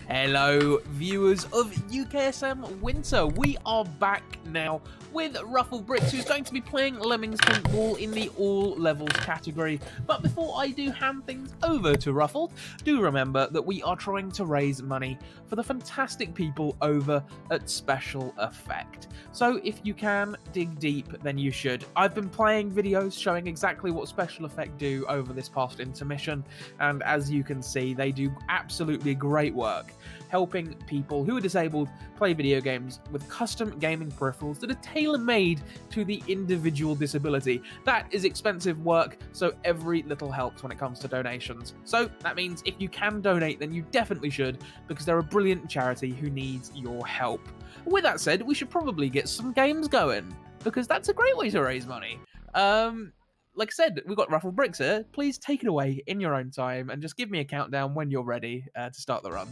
Hello, viewers of UKSM Winter. We are back now with RuffledBricks, who's going to be playing Lemmings Paintball in the all levels category. But before I do hand things over to Ruffled, do remember that we are trying to raise money for the fantastic people over at Special Effect. So if you can dig deep, then you should. I've been playing videos showing exactly what Special Effect do over this past intermission, and as you can see, they do absolutely great work helping people who are disabled play video games with custom gaming peripherals that are tailor-made to the individual disability. That is expensive work, so every little helps when it comes to donations. So that means if you can donate, then you definitely should, because they're a brilliant charity who needs your help. With that said, we should probably get some games going, because that's a great way to raise money. Like I said, we've got RuffledBricks here. Please take it away in your own time and just give me a countdown when you're ready to start the run.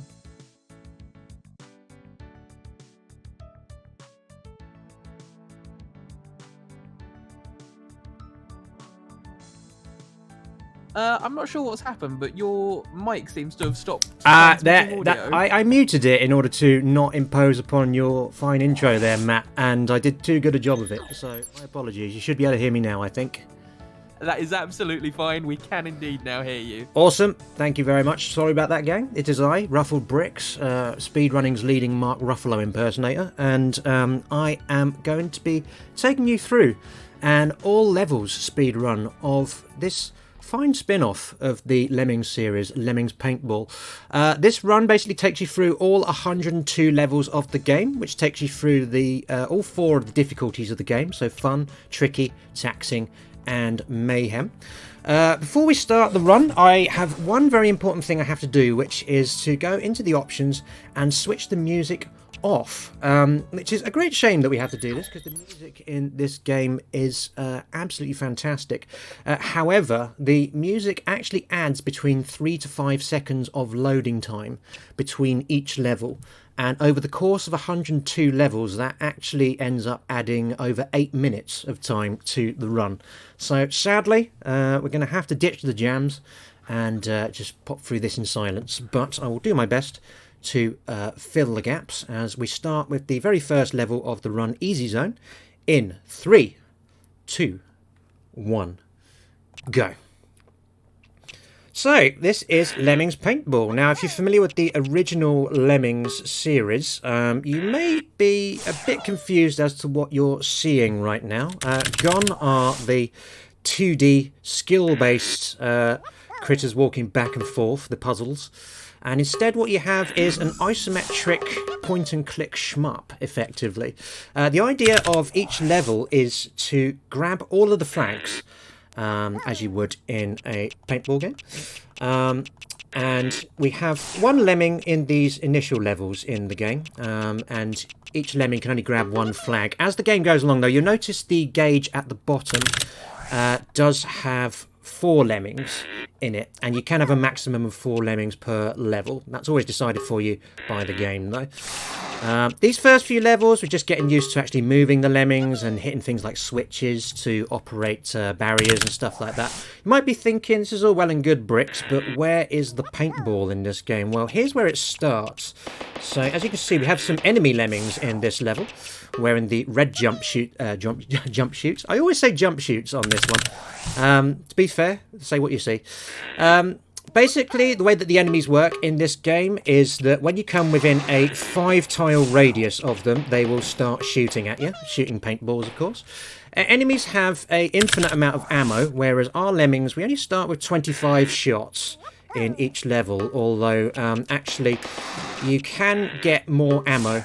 I'm not sure what's happened, but your mic seems to have stopped. I muted it in order to not impose upon your fine intro there, Matt, and I did too good a job of it, so my apologies. You should be able to hear me now, I think. That is absolutely fine. We can indeed now hear you. Awesome. Thank you very much. Sorry about that, gang. It is I, RuffledBricks, speedrunning's leading Mark Ruffalo impersonator, and I am going to be taking you through an all-levels speedrun of this fine spin-off of the Lemmings series, Lemmings Paintball. This run basically takes you through all 102 levels of the game, which takes you through the all 4 of the difficulties of the game, so fun, tricky, taxing, and mayhem. Before we start the run, I have one very important thing I have to do, which is to go into the options and switch the music off, which is a great shame that we have to do this, because the music in this game is absolutely fantastic. However, the music actually adds between 3 to 5 seconds of loading time between each level, and over the course of 102 levels that actually ends up adding over 8 minutes of time to the run. So sadly, we're going to have to ditch the jams and just pop through this in silence, but I will do my best to fill the gaps as we start with the very first level of the run, Easy Zone, in 3, 2, 1, go. So, this is Lemmings Paintball. Now, if you're familiar with the original Lemmings series, you may be a bit confused as to what you're seeing right now. Gone are the 2D skill-based critters walking back and forth, the puzzles. And instead what you have is an isometric point-and-click shmup, effectively. The idea of each level is to grab all of the flags, as you would in a paintball game. And we have one lemming in these initial levels in the game, and each lemming can only grab one flag. As the game goes along, though, you'll notice the gauge at the bottom does have 4 lemmings in it, and you can have a maximum of 4 lemmings per level. That's always decided for you by the game, though. These first few levels, we're just getting used to actually moving the lemmings and hitting things like switches to operate barriers and stuff like that. You might be thinking, this is all well and good, Bricks, but where is the paintball in this game? Well, here's where it starts. So, as you can see, we have some enemy lemmings in this level, wearing the red jump shoots. I always say jump shoots on this one. To be fair, say what you see. Basically, the way that the enemies work in this game is that when you come within a 5-tile radius of them, they will start shooting at you. Shooting paintballs, of course. Enemies have an infinite amount of ammo, whereas our lemmings, we only start with 25 shots in each level, although actually you can get more ammo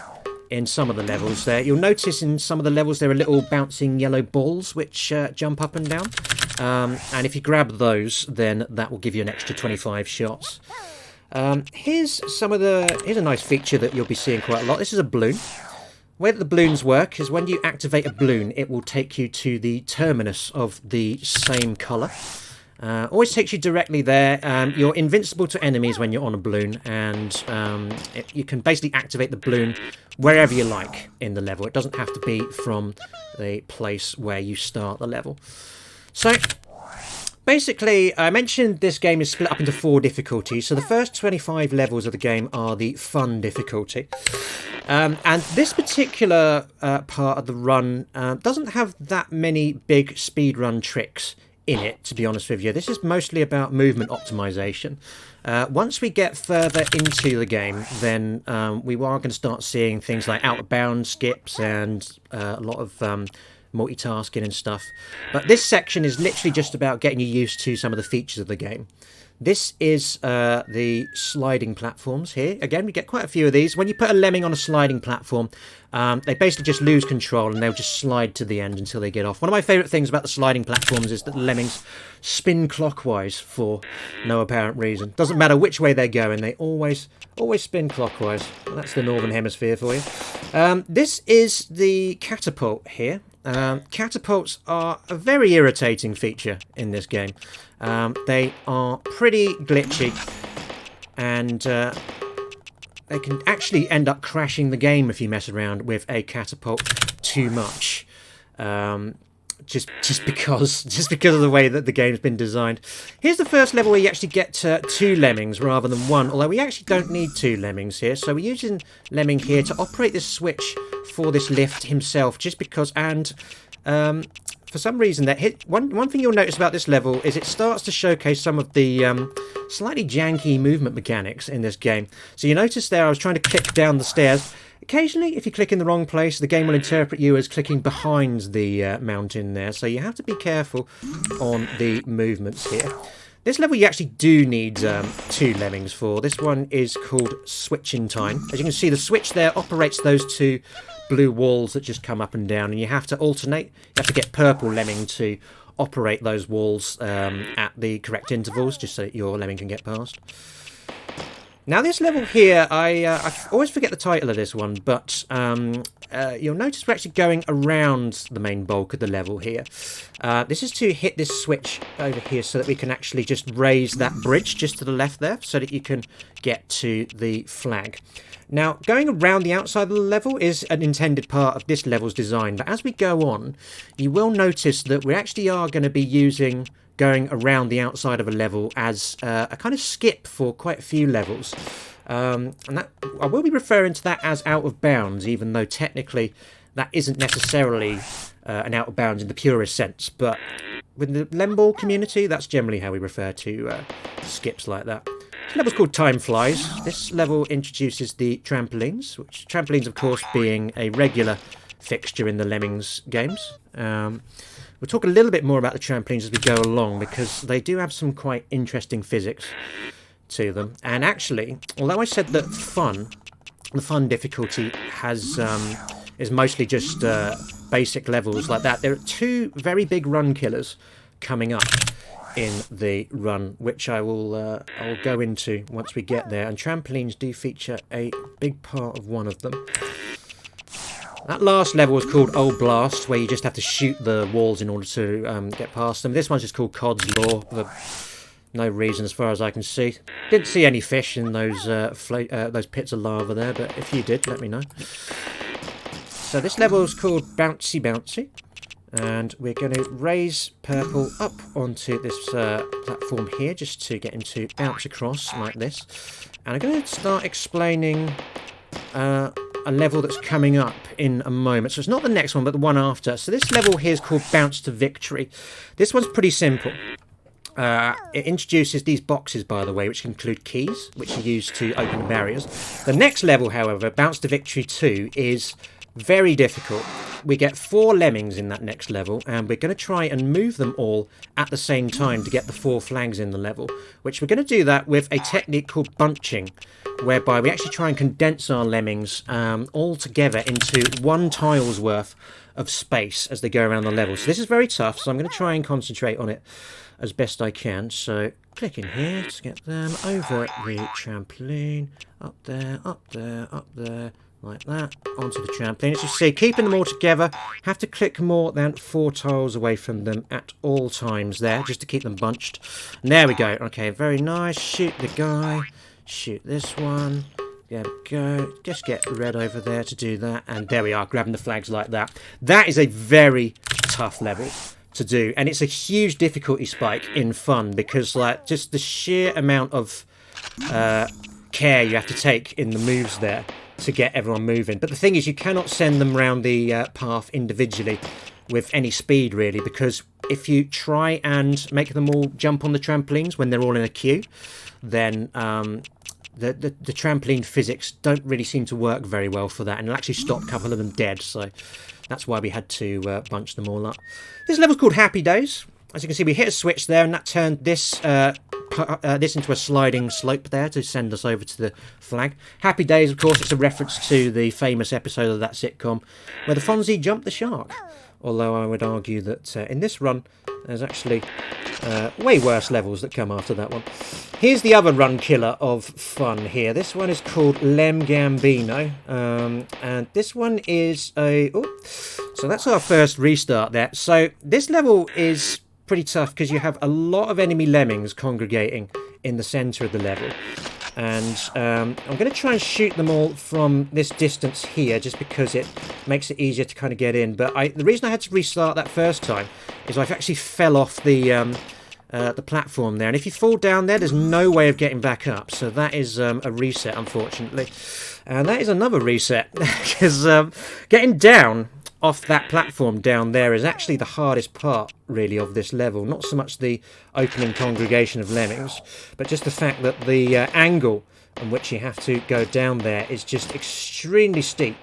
in some of the levels there. You'll notice in some of the levels there are little bouncing yellow balls which jump up and down. And if you grab those, then that will give you an extra 25 shots. Here's a nice feature that you'll be seeing quite a lot. This is a balloon. The way that the balloons work is when you activate a balloon, it will take you to the terminus of the same colour. Always takes you directly there. You're invincible to enemies when you're on a balloon, and you can basically activate the balloon wherever you like in the level. It doesn't have to be from the place where you start the level. So, basically, I mentioned this game is split up into 4 difficulties. So the first 25 levels of the game are the fun difficulty. And this particular part of the run doesn't have that many big speedrun tricks in it, to be honest with you. This is mostly about movement optimization. Once we get further into the game, then we are going to start seeing things like out of bounds skips and a lot of multitasking and stuff. But this section is literally just about getting you used to some of the features of the game. This is the sliding platforms here. Again, we get quite a few of these. When you put a lemming on a sliding platform, they basically just lose control and they'll just slide to the end until they get off. One of my favourite things about the sliding platforms is that the lemmings spin clockwise for no apparent reason. Doesn't matter which way they're going, they always spin clockwise. That's the Northern Hemisphere for you. This is the catapult here. Catapults are a very irritating feature in this game. They are pretty glitchy and they can actually end up crashing the game if you mess around with a catapult too much. Just because of the way that the game's been designed. Here's the first level where you actually get 2 lemmings rather than 1, although we actually don't need 2 lemmings here. So we're using lemming here to operate this switch for this lift himself, just because, and for some reason one thing you'll notice about this level is it starts to showcase some of the slightly janky movement mechanics in this game. So you notice there I was trying to click down the stairs. Occasionally, if you click in the wrong place, the game will interpret you as clicking behind the mountain there. So you have to be careful on the movements here. This level you actually do need 2 lemmings for. This one is called Switch in Time. As you can see, the switch there operates those 2 blue walls that just come up and down. And you have to alternate. You have to get purple lemming to operate those walls at the correct intervals, just so that your lemming can get past. Now this level here, I always forget the title of this one, but you'll notice we're actually going around the main bulk of the level here. This is to hit this switch over here so that we can actually just raise that bridge just to the left there so that you can get to the flag. Now, going around the outside of the level is an intended part of this level's design, but as we go on, you will notice that we actually are going to be using going around the outside of a level as a kind of skip for quite a few levels. And that I will be referring to that as out of bounds, even though technically that isn't necessarily an out of bounds in the purest sense. But with the Lemball community, that's generally how we refer to skips like that. This level's called Time Flies. This level introduces the trampolines, which trampolines, of course, being a regular fixture in the Lemmings games. We'll talk a little bit more about the trampolines as we go along, because they do have some quite interesting physics to them. And actually, although I said that the fun difficulty is mostly just basic levels like that, there are 2 very big run killers coming up in the run, which I will go into once we get there. And trampolines do feature a big part of one of them. That last level was called Old Blast, where you just have to shoot the walls in order to get past them. This one's just called Cod's Law, for no reason as far as I can see. Didn't see any fish in those pits of lava there, but if you did, let me know. So this level is called Bouncy Bouncy, and we're going to raise purple up onto this platform here just to get him to bounce across like this. And I'm going to start explaining a level that's coming up in a moment. So it's not the next one, but the one after. So this level here is called Bounce to Victory. This one's pretty simple. It introduces these boxes, by the way, which include keys, which are used to open barriers. The next level, however, Bounce to Victory 2, is very difficult. We get 4 lemmings in that next level, and we're going to try and move them all at the same time to get the 4 flags in the level, which we're going to do that with a technique called bunching, whereby we actually try and condense our lemmings all together into 1 tile's worth of space as they go around the level. So this is very tough, so I'm going to try and concentrate on it as best I can. So click in here to get them over the trampoline, up there, up there, up there, like that, onto the trampoline. As you see, keeping them all together, have to click more than 4 tiles away from them at all times there, just to keep them bunched. And there we go. Okay, very nice. Shoot the guy. Shoot this one. There we go. Just get red over there to do that. And there we are, grabbing the flags like that. That is a very tough level. to do, and it's a huge difficulty spike in fun because like just the sheer amount of care you have to take in the moves there to get everyone moving. But the thing is, you cannot send them around the path individually with any speed really, because if you try and make them all jump on the trampolines when they're all in a queue, then the trampoline physics don't really seem to work very well for that, and it'll actually stop a couple of them dead. So that's why we had to bunch them all up. This level's called Happy Days. As you can see, we hit a switch there, and that turned this into a sliding slope there to send us over to the flag. Happy Days, of course, it's a reference to the famous episode of that sitcom where the Fonzie jumped the shark. Although I would argue that in this run, there's actually way worse levels that come after that one. Here's the other run killer of fun here. This one is called Lem Gambino. And this one is a... Oh, so that's our first restart there. So this level is pretty tough because you have a lot of enemy lemmings congregating in the centre of the level. And I'm going to try and shoot them all from this distance here just because it makes it easier to kind of get in. But the reason I had to restart that first time is I've actually fell off the platform there. And if you fall down there, there's no way of getting back up. So that is a reset, unfortunately. And that is another reset because getting down off that platform down there is actually the hardest part really of this level. Not so much the opening congregation of lemmings, but just the fact that the angle on which you have to go down there is just extremely steep,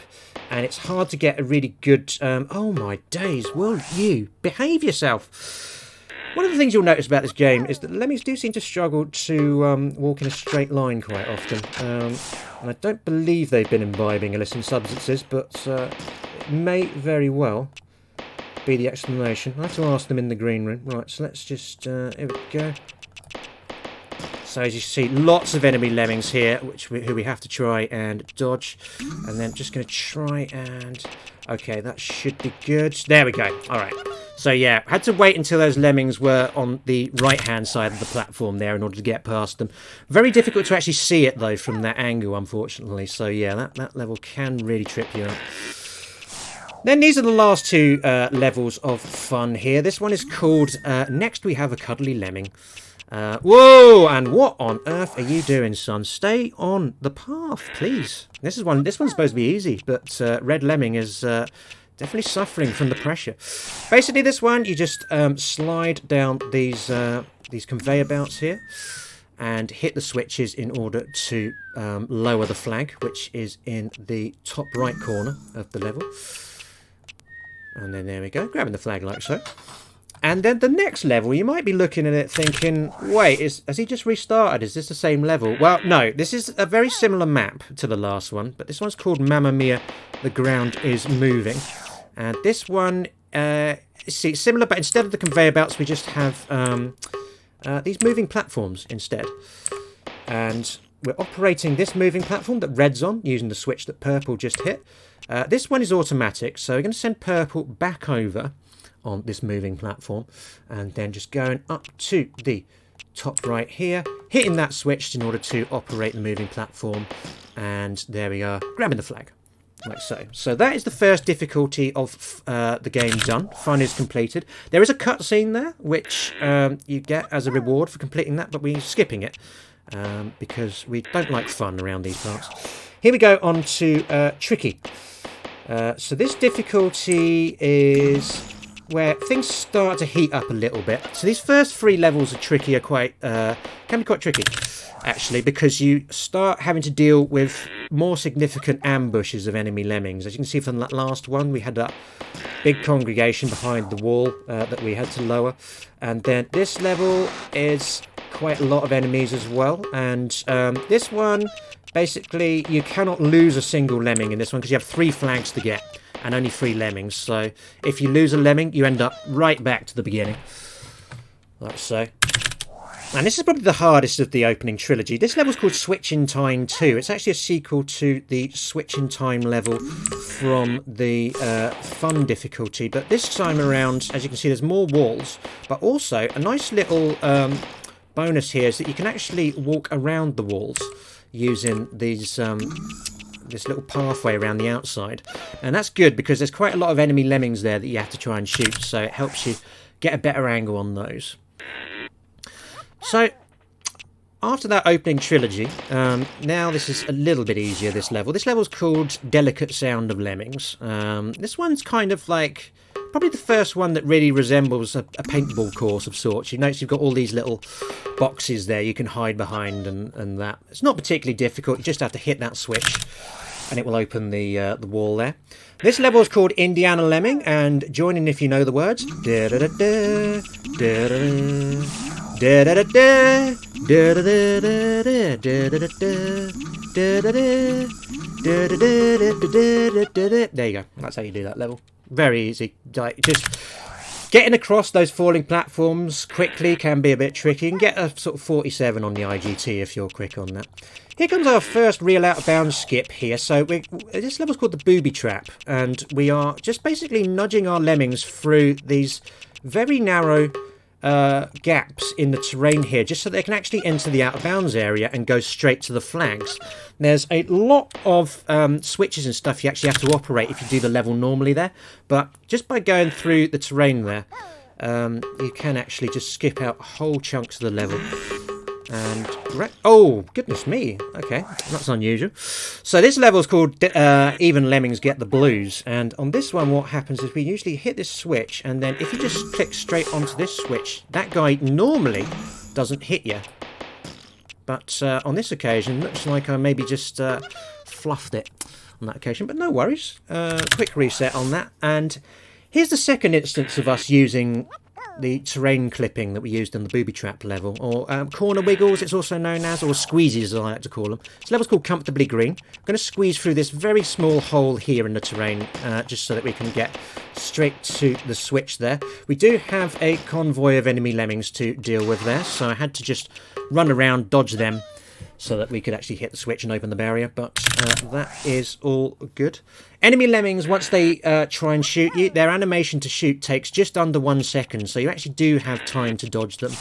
and it's hard to get a really good oh my days, will you behave yourself? One of the things you'll notice about this game is that lemmings do seem to struggle to walk in a straight line quite often, and I don't believe they've been imbibing illicit substances, but it may very well be the explanation. I have to ask them in the green room. Right, so let's just... here we go. So as you see, lots of enemy lemmings here, who we have to try and dodge. And then just going to try and... Okay, that should be good. There we go. All right. So yeah, had to wait until those lemmings were on the right-hand side of the platform there in order to get past them. Very difficult to actually see it, though, from that angle, unfortunately. So yeah, that level can really trip you up. Then these are the last two levels of fun here. This one is called Next We Have a Cuddly Lemming. Whoa! And what on earth are you doing, son? Stay on the path, please. This one's supposed to be easy, but Red Lemming is definitely suffering from the pressure. Basically, this one you just slide down these conveyor belts here and hit the switches in order to lower the flag, which is in the top right corner of the level. And then there we go, grabbing the flag like so. And then the next level, you might be looking at it thinking, wait, has he just restarted? Is this the same level? Well, no, this is a very similar map to the last one, but this one's called Mamma Mia, The Ground is Moving. And this one, see, similar, but instead of the conveyor belts, we just have these moving platforms instead. And we're operating this moving platform that red's on, using the switch that purple just hit. This one is automatic, so we're going to send purple back over on this moving platform, and then just going up to the top right here, hitting that switch in order to operate the moving platform, and there we are, grabbing the flag, like so. So that is the first difficulty of the game done. Fun is completed. There is a cutscene there, which you get as a reward for completing that, but we're skipping it, because we don't like fun around these parts. Here we go on to Tricky. So this difficulty is where things start to heat up a little bit. So these first three levels of Tricky are can be quite tricky, actually, because you start having to deal with more significant ambushes of enemy lemmings. As you can see from that last one, we had that big congregation behind the wall that we had to lower. And then this level is quite a lot of enemies as well. And this one, basically, you cannot lose a single lemming in this one because you have 3 flags to get and only 3 lemmings. So if you lose a lemming, you end up right back to the beginning, like so. And this is probably the hardest of the opening trilogy. This level's called Switch in Time 2. It's actually a sequel to the Switch in Time level from the fun difficulty. But this time around, as you can see, there's more walls. But also, a nice little bonus here is that you can actually walk around the walls using these this little pathway around the outside. And that's good because there's quite a lot of enemy lemmings there that you have to try and shoot. So it helps you get a better angle on those. So after that opening trilogy, now this is a little bit easier, this level. This level's called Delicate Sound of Lemmings. This one's kind of like probably the first one that really resembles a paintball course of sorts. You notice you've got all these little boxes there you can hide behind and that. It's not particularly difficult, you just have to hit that switch and it will open the wall there. This level is called Indiana Lemming, and join in if you know the words. There you go. That's how you do that level. Very easy. Like, just getting across those falling platforms quickly can be a bit tricky. You can get a sort of 47 on the IGT if you're quick on that. Here comes our first real out of bounds skip here. So this level's called the Booby Trap, and we are just basically nudging our lemmings through these very narrow gaps in the terrain here, just so they can actually enter the out of bounds area and go straight to the flags. There's a lot of switches and stuff you actually have to operate if you do the level normally there, but just by going through the terrain there, you can actually just skip out whole chunks of the level. And oh, goodness me. Okay, that's unusual. So this level is called Even Lemmings Get the Blues. And on this one, what happens is we usually hit this switch. And then if you just click straight onto this switch, that guy normally doesn't hit you. But on this occasion, looks like I maybe just fluffed it on that occasion. But no worries. Quick reset on that. And here's the second instance of us using the terrain clipping that we used in the Booby Trap level, or corner wiggles it's also known as, or squeezies as I like to call them. This level's called Comfortably Green. I'm going to squeeze through this very small hole here in the terrain, just so that we can get straight to the switch there. We do have a convoy of enemy lemmings to deal with there, so I had to just run around, dodge them, so that we could actually hit the switch and open the barrier, but that is all good. Enemy lemmings, once they try and shoot you, their animation to shoot takes just under 1 second, so you actually do have time to dodge them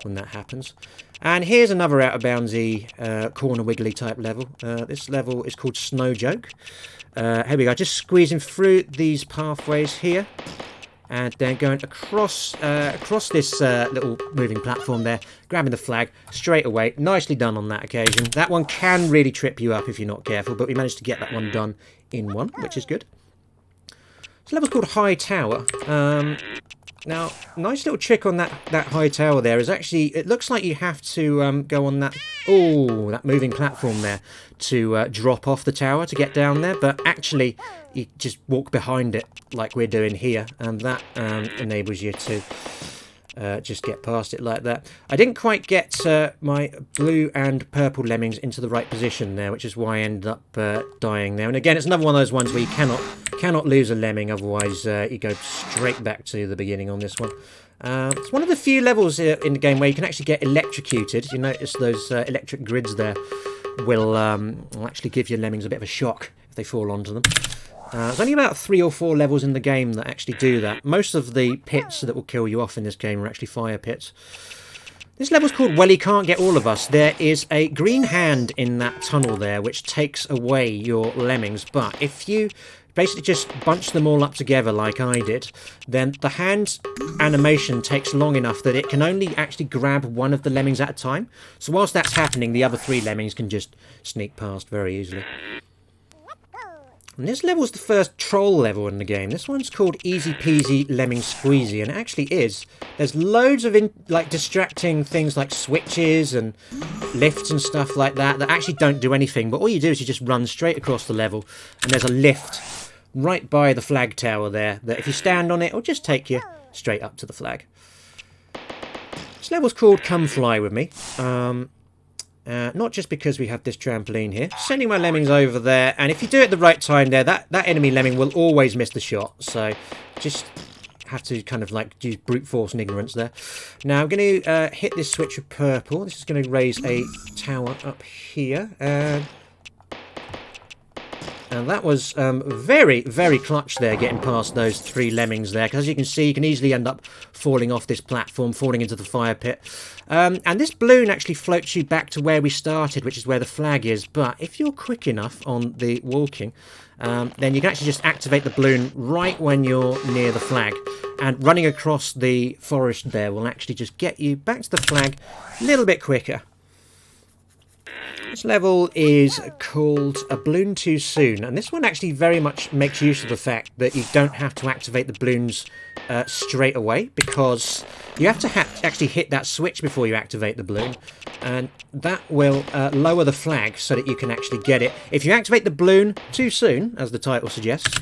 when that happens. And here's another out of boundsy corner wiggly type level. This level is called Snow Joke. Here we go, just squeezing through these pathways here, and then going across this little moving platform there, grabbing the flag straight away. Nicely done on that occasion. That one can really trip you up if you're not careful, but we managed to get that one done in one, which is good. This level's called High Tower. Now, nice little trick on that high tower there is actually, it looks like you have to go on that moving platform there to drop off the tower to get down there, but actually you just walk behind it like we're doing here, and that enables you to just get past it like that. I didn't quite get my blue and purple lemmings into the right position there, which is why I ended up dying there. And again, it's another one of those ones where you cannot lose a lemming, otherwise you go straight back to the beginning on this one. It's one of the few levels in the game where you can actually get electrocuted. You notice those electric grids there will actually give your lemmings a bit of a shock if they fall onto them. There's only about 3 or 4 levels in the game that actually do that. Most of the pits that will kill you off in this game are actually fire pits. This level's called Well, He Can't Get All of Us. There is a green hand in that tunnel there which takes away your lemmings, but if you basically just bunch them all up together like I did, then the hand animation takes long enough that it can only actually grab one of the lemmings at a time. So whilst that's happening, the other 3 lemmings can just sneak past very easily. And this level's the first troll level in the game. This one's called Easy Peasy Lemming Squeezy, and it actually is. There's loads of distracting things like switches and lifts and stuff like that that actually don't do anything, but all you do is you just run straight across the level, and there's a lift right by the flag tower there that if you stand on it, it'll just take you straight up to the flag. This level's called Come Fly With Me. Not just because we have this trampoline here. Sending my lemmings over there, and if you do it at the right time there, that enemy lemming will always miss the shot. So just have to kind of like use brute force and ignorance there. Now I'm going to hit this switch with purple. This is going to raise a tower up here. And that was very, very clutch there, getting past those 3 lemmings there. Because as you can see, you can easily end up falling off this platform, falling into the fire pit. And this balloon actually floats you back to where we started, which is where the flag is. But if you're quick enough on the walking, then you can actually just activate the balloon right when you're near the flag. And running across the forest there will actually just get you back to the flag a little bit quicker. This level is called A Balloon Too Soon, and this one actually very much makes use of the fact that you don't have to activate the balloons straight away, because you have to actually hit that switch before you activate the balloon, and that will lower the flag so that you can actually get it. If you activate the balloon too soon, as the title suggests,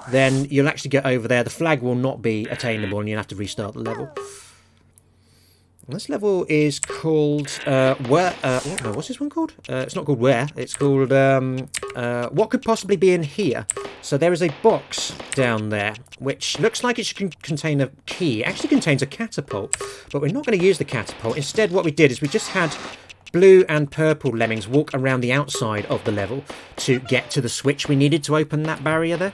then you'll actually get over there. The flag will not be attainable and you'll have to restart the level. This level is called what's this one called? It's not called Where. It's called What Could Possibly Be in Here. So there is a box down there which looks like it should contain a key. It actually contains a catapult, but we're not going to use the catapult. Instead, what we did is we just had blue and purple lemmings walk around the outside of the level to get to the switch we needed to open that barrier there.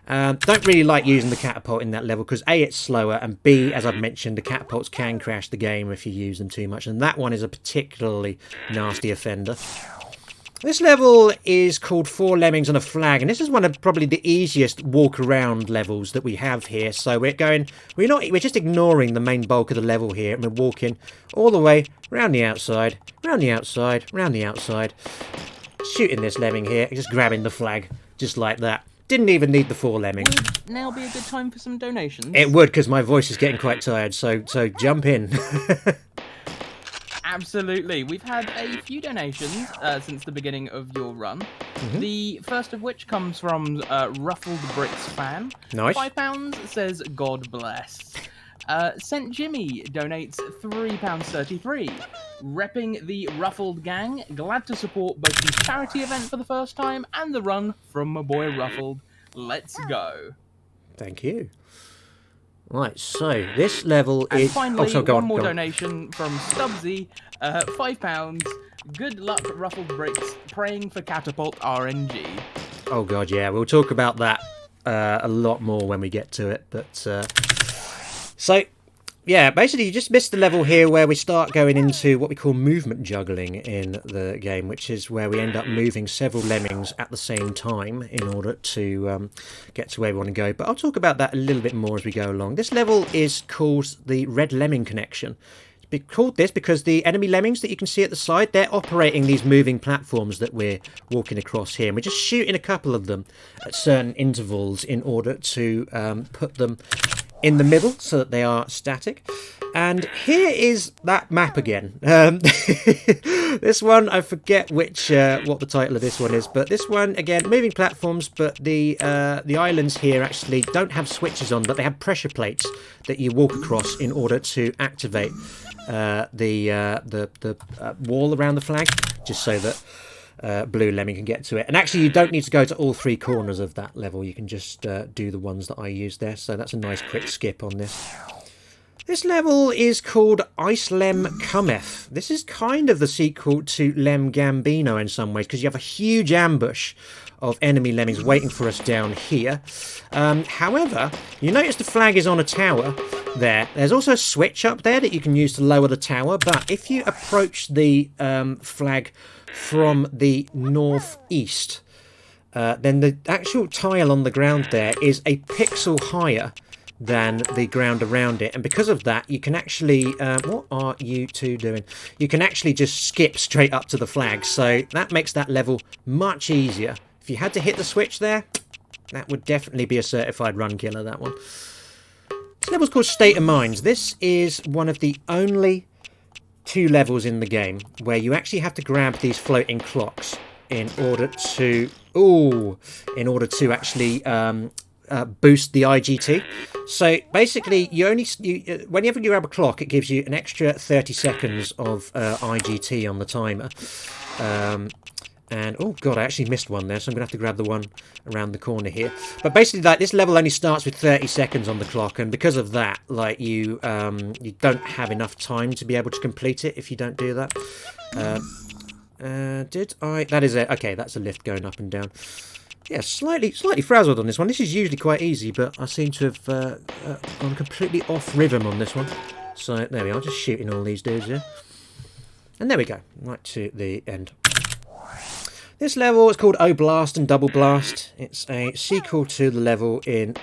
Don't really like using the catapult in that level because A, it's slower, and B, as I've mentioned, the catapults can crash the game if you use them too much, and that one is a particularly nasty offender. This level is called 4 Lemmings and a Flag, and this is one of probably the easiest walk-around levels that we have here. So we're just ignoring the main bulk of the level here, and we're walking all the way round the outside, round the outside, round the outside, shooting this lemming here, just grabbing the flag, just like that. Didn't even need the 4 lemmings. Would now be a good time for some donations? It would, because my voice is getting quite tired, so jump in. Absolutely. We've had a few donations since the beginning of your run. The first of which comes from RuffledBricks fan. Nice. £5 says, God bless. St. Jimmy donates £3.33. Repping the Ruffled gang, glad to support both the charity event for the first time and the run from my boy Ruffled. Let's go. Thank you. Right, so this level and is... finally, go one on, more go on. donation from Stubbsy, £5. Good luck, RuffledBricks. Praying for Catapult RNG. Oh god, yeah, we'll talk about that a lot more when we get to it, but... So, yeah, basically you just missed the level here where we start going into what we call movement juggling in the game, which is where we end up moving several lemmings at the same time in order to get to where we want to go. But I'll talk about that a little bit more as we go along. This level is called the Red Lemming Connection. It's called this because the enemy lemmings that you can see at the side, they're operating these moving platforms that we're walking across here. And we're just shooting a couple of them at certain intervals in order to put them in the middle so that they are static. And here is that map again. This one, I forget what the title of this one is, but this one again, moving platforms, but the islands here actually don't have switches on, but they have pressure plates that you walk across in order to activate the wall around the flag, just so that Blue Lemming can get to it. And actually you don't need to go to all 3 corners of that level, you can just do the ones that I used there, so that's a nice quick skip on this. This level is called Ice Lem Cometh. This is kind of the sequel to Lem Gambino in some ways, because you have a huge ambush of enemy lemmings waiting for us down here. However, you notice the flag is on a tower there. There's also a switch up there that you can use to lower the tower, but if you approach the flag from the northeast, then the actual tile on the ground there is a pixel higher than the ground around it, and because of that you can actually what are you two doing? You can actually just skip straight up to the flag, so that makes that level much easier. If you had to hit the switch there, that would definitely be a certified run killer, that one. This level's called State of Minds. This is one of the only 2 levels in the game where you actually have to grab these floating clocks in order to actually boost the IGT. So basically whenever you grab a clock, it gives you an extra 30 seconds of IGT on the timer. And oh god, I actually missed one there, so I'm gonna have to grab the one around the corner here. But basically, like, this level only starts with 30 seconds on the clock, and because of that, like, you don't have enough time to be able to complete it if you don't do that. That is it. Okay, that's a lift going up and down. Yeah, slightly frazzled on this one. This is usually quite easy, but I seem to have gone completely off rhythm on this one. So there we are, just shooting all these dudes here. And there we go, right to the end. This level is called Oblast and Double Blast. It's a sequel to the level in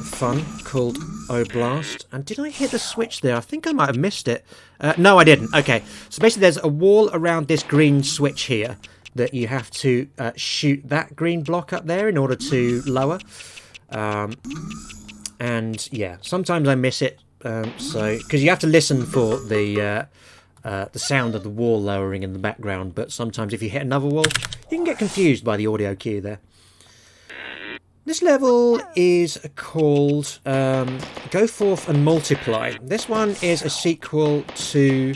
Fun called Oblast. And did I hit the switch there? I think I might have missed it. No, I didn't. Okay, so basically there's a wall around this green switch here that you have to shoot that green block up there in order to lower. And yeah, sometimes I miss it. So because you have to listen for the sound of the wall lowering in the background, but sometimes if you hit another wall, you can get confused by the audio cue there. This level is called Go Forth and Multiply. This one is a sequel to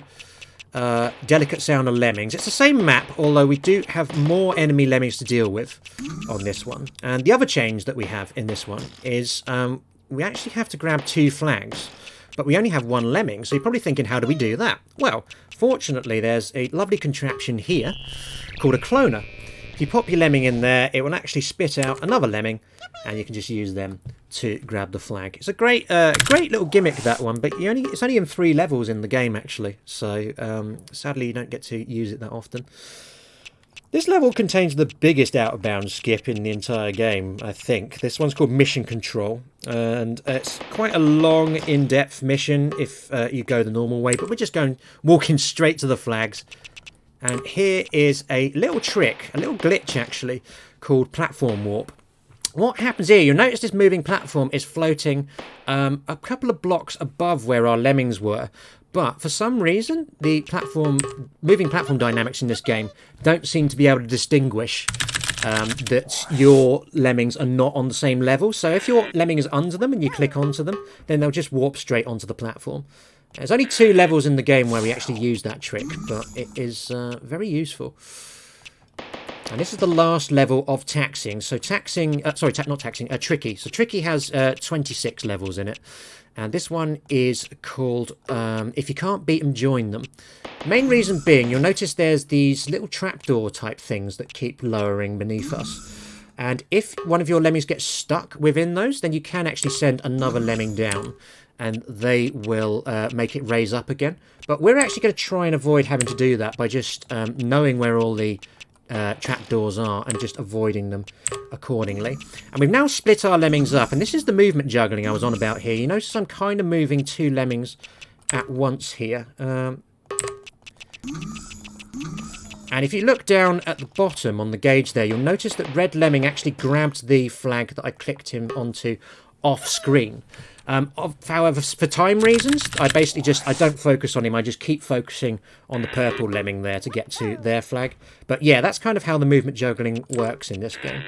Delicate Sound of Lemmings. It's the same map, although we do have more enemy lemmings to deal with on this one. And the other change that we have in this one is we actually have to grab 2 flags, but we only have 1 lemming. So you're probably thinking, how do we do that? Well, fortunately, there's a lovely contraption here called a cloner. If you pop your lemming in there, it will actually spit out another lemming, and you can just use them to grab the flag. It's a great little gimmick, that one, but it's only in 3 levels in the game, actually. So sadly, you don't get to use it that often. This level contains the biggest out-of-bounds skip in the entire game, I think. This one's called Mission Control, and it's quite a long, in-depth mission if you go the normal way, but we're just walking straight to the flags. And here is a little trick, a little glitch actually, called Platform Warp. What happens here, you'll notice this moving platform is floating a couple of blocks above where our lemmings were. But for some reason, the moving platform dynamics in this game don't seem to be able to distinguish that your lemmings are not on the same level. So if your lemming is under them and you click onto them, then they'll just warp straight onto the platform. There's only 2 levels in the game where we actually use that trick, but it is very useful. And this is the last level of Taxing. So Taxing, Tricky. So Tricky has 26 levels in it. And this one is called If You Can't Beat Them, Join Them. Main reason being, you'll notice there's these little trapdoor type things that keep lowering beneath us. And if one of your lemmings gets stuck within those, then you can actually send another lemming down, and they will make it raise up again. But we're actually going to try and avoid having to do that by just knowing where all the trapdoors are and just avoiding them accordingly. And we've now split our lemmings up, and this is the movement juggling I was on about here. You notice I'm kind of moving 2 lemmings at once here. And if you look down at the bottom on the gauge there, you'll notice that Red Lemming actually grabbed the flag that I clicked him onto off screen. However, for time reasons, I don't focus on him. I just keep focusing on the purple lemming there to get to their flag. But yeah, that's kind of how the movement juggling works in this game.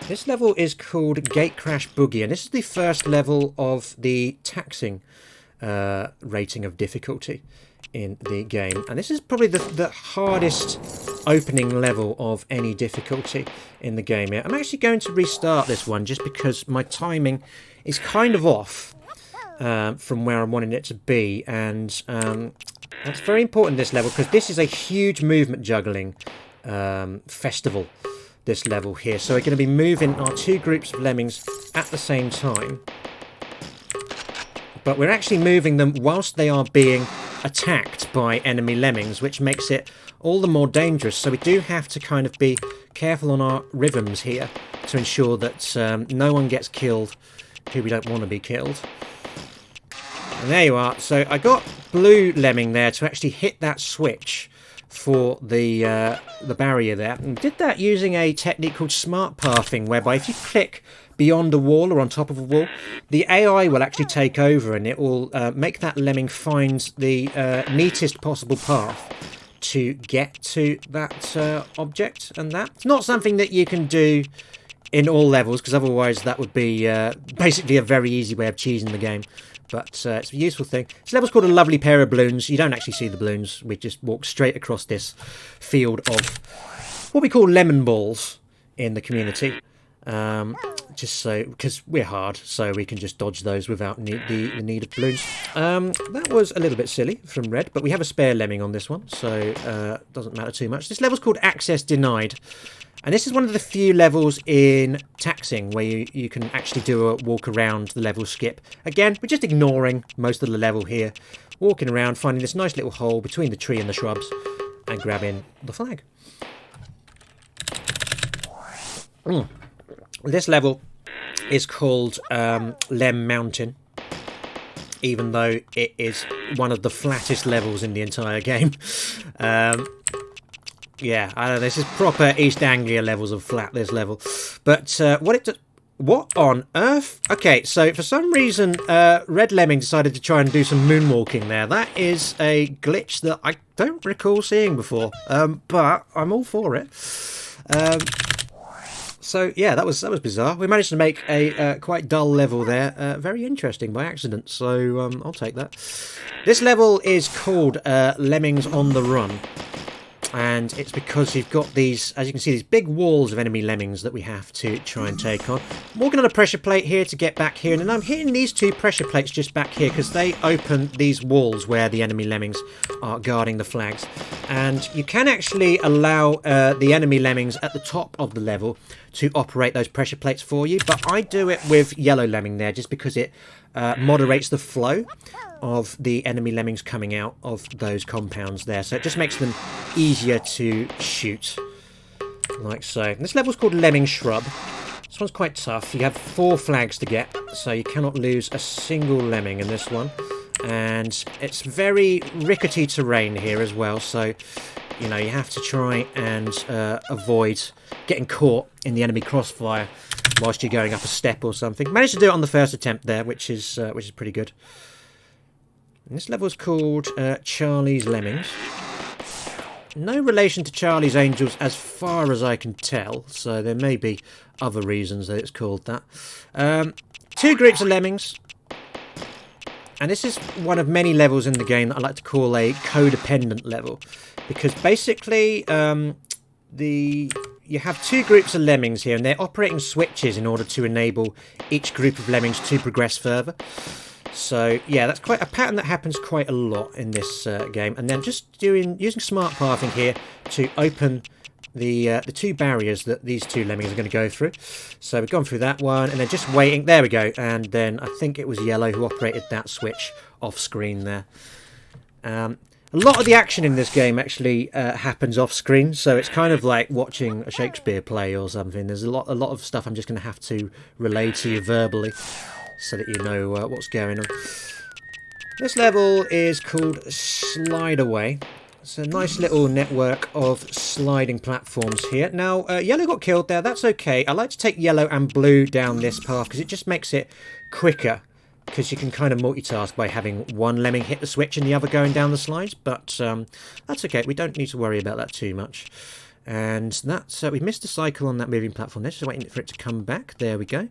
This level is called Gate Crash Boogie, and this is the first level of the Taxing rating of difficulty in the game. And this is probably the hardest opening level of any difficulty in the game here. I'm actually going to restart this one just because my timing is kind of off from where I'm wanting it to be, and that's very important, this level, because this is a huge movement juggling festival, this level here. So we're going to be moving our 2 groups of lemmings at the same time, but we're actually moving them whilst they are being attacked by enemy lemmings, which makes it all the more dangerous. So we do have to kind of be careful on our rhythms here to ensure that no one gets killed who we don't want to be killed. And there you are. So I got blue lemming there to actually hit that switch for the barrier there, and did that using a technique called smart pathing, whereby if you click beyond a wall or on top of a wall, the AI will actually take over, and it will make that lemming find the neatest possible path to get to that object. And that's not something that you can do in all levels, because otherwise that would be basically a very easy way of cheesing the game. But it's a useful thing. This level's called A Lovely Pair of Balloons. You don't actually see the balloons. We just walk straight across this field of what we call lemon balls in the community. Just so, because we're hard, so we can just dodge those without the need of balloons. That was a little bit silly from Red, but we have a spare lemming on this one, so doesn't matter too much. This level's called Access Denied. And this is one of the few levels in taxing where you can actually do a walk around the level skip. Again, we're just ignoring most of the level here. Walking around, finding this nice little hole between the tree and the shrubs and grabbing the flag. This level is called Lem Mountain, even though it is one of the flattest levels in the entire game. Yeah, I don't know, this is proper East Anglia levels of flat, this level. But what on earth? Okay, so for some reason, Red Lemming decided to try and do some moonwalking there. That is a glitch that I don't recall seeing before, but I'm all for it. So yeah, that was bizarre. We managed to make a quite dull level there. Very interesting by accident, so I'll take that. This level is called Lemmings on the Run. And it's because you've got these, as you can see, these big walls of enemy lemmings that we have to try and take on. I'm walking on a pressure plate here to get back here, and then I'm hitting these two pressure plates just back here because they open these walls where the enemy lemmings are guarding the flags. And you can actually allow the enemy lemmings at the top of the level to operate those pressure plates for you, but I do it with yellow lemming there just because it moderates the flow of the enemy lemmings coming out of those compounds there, so it just makes them easier to shoot, like so. And this level's called Lemming Shrub. This one's quite tough. You have 4 flags to get, so you cannot lose a single lemming in this one. And it's very rickety terrain here as well, so you know you have to try and avoid getting caught in the enemy crossfire whilst you're going up a step or something. Managed to do it on the first attempt there, which is pretty good. And this level is called Charlie's Lemmings. No relation to Charlie's Angels as far as I can tell, so there may be other reasons that it's called that. 2 groups of lemmings. And this is one of many levels in the game that I like to call a codependent level. Because basically, you have 2 groups of lemmings here, and they're operating switches in order to enable each group of lemmings to progress further. So yeah, that's quite a pattern that happens quite a lot in this game. And then just using smart pathing here to open the 2 barriers that these 2 lemmings are going to go through. So we've gone through that one, and then just waiting. There we go. And then I think it was yellow who operated that switch off screen there. A lot of the action in this game actually happens off screen, so it's kind of like watching a Shakespeare play or something. There's a lot of stuff I'm just going to have to relay to you verbally, so that you know what's going on. This level is called Slide Away. It's a nice little network of sliding platforms here. Now, yellow got killed there. That's okay. I like to take yellow and blue down this path because it just makes it quicker. Because you can kind of multitask by having one lemming hit the switch and the other going down the slides. But that's okay. We don't need to worry about that too much. And that's we missed a cycle on that moving platform. They're just waiting for it to come back. There we go.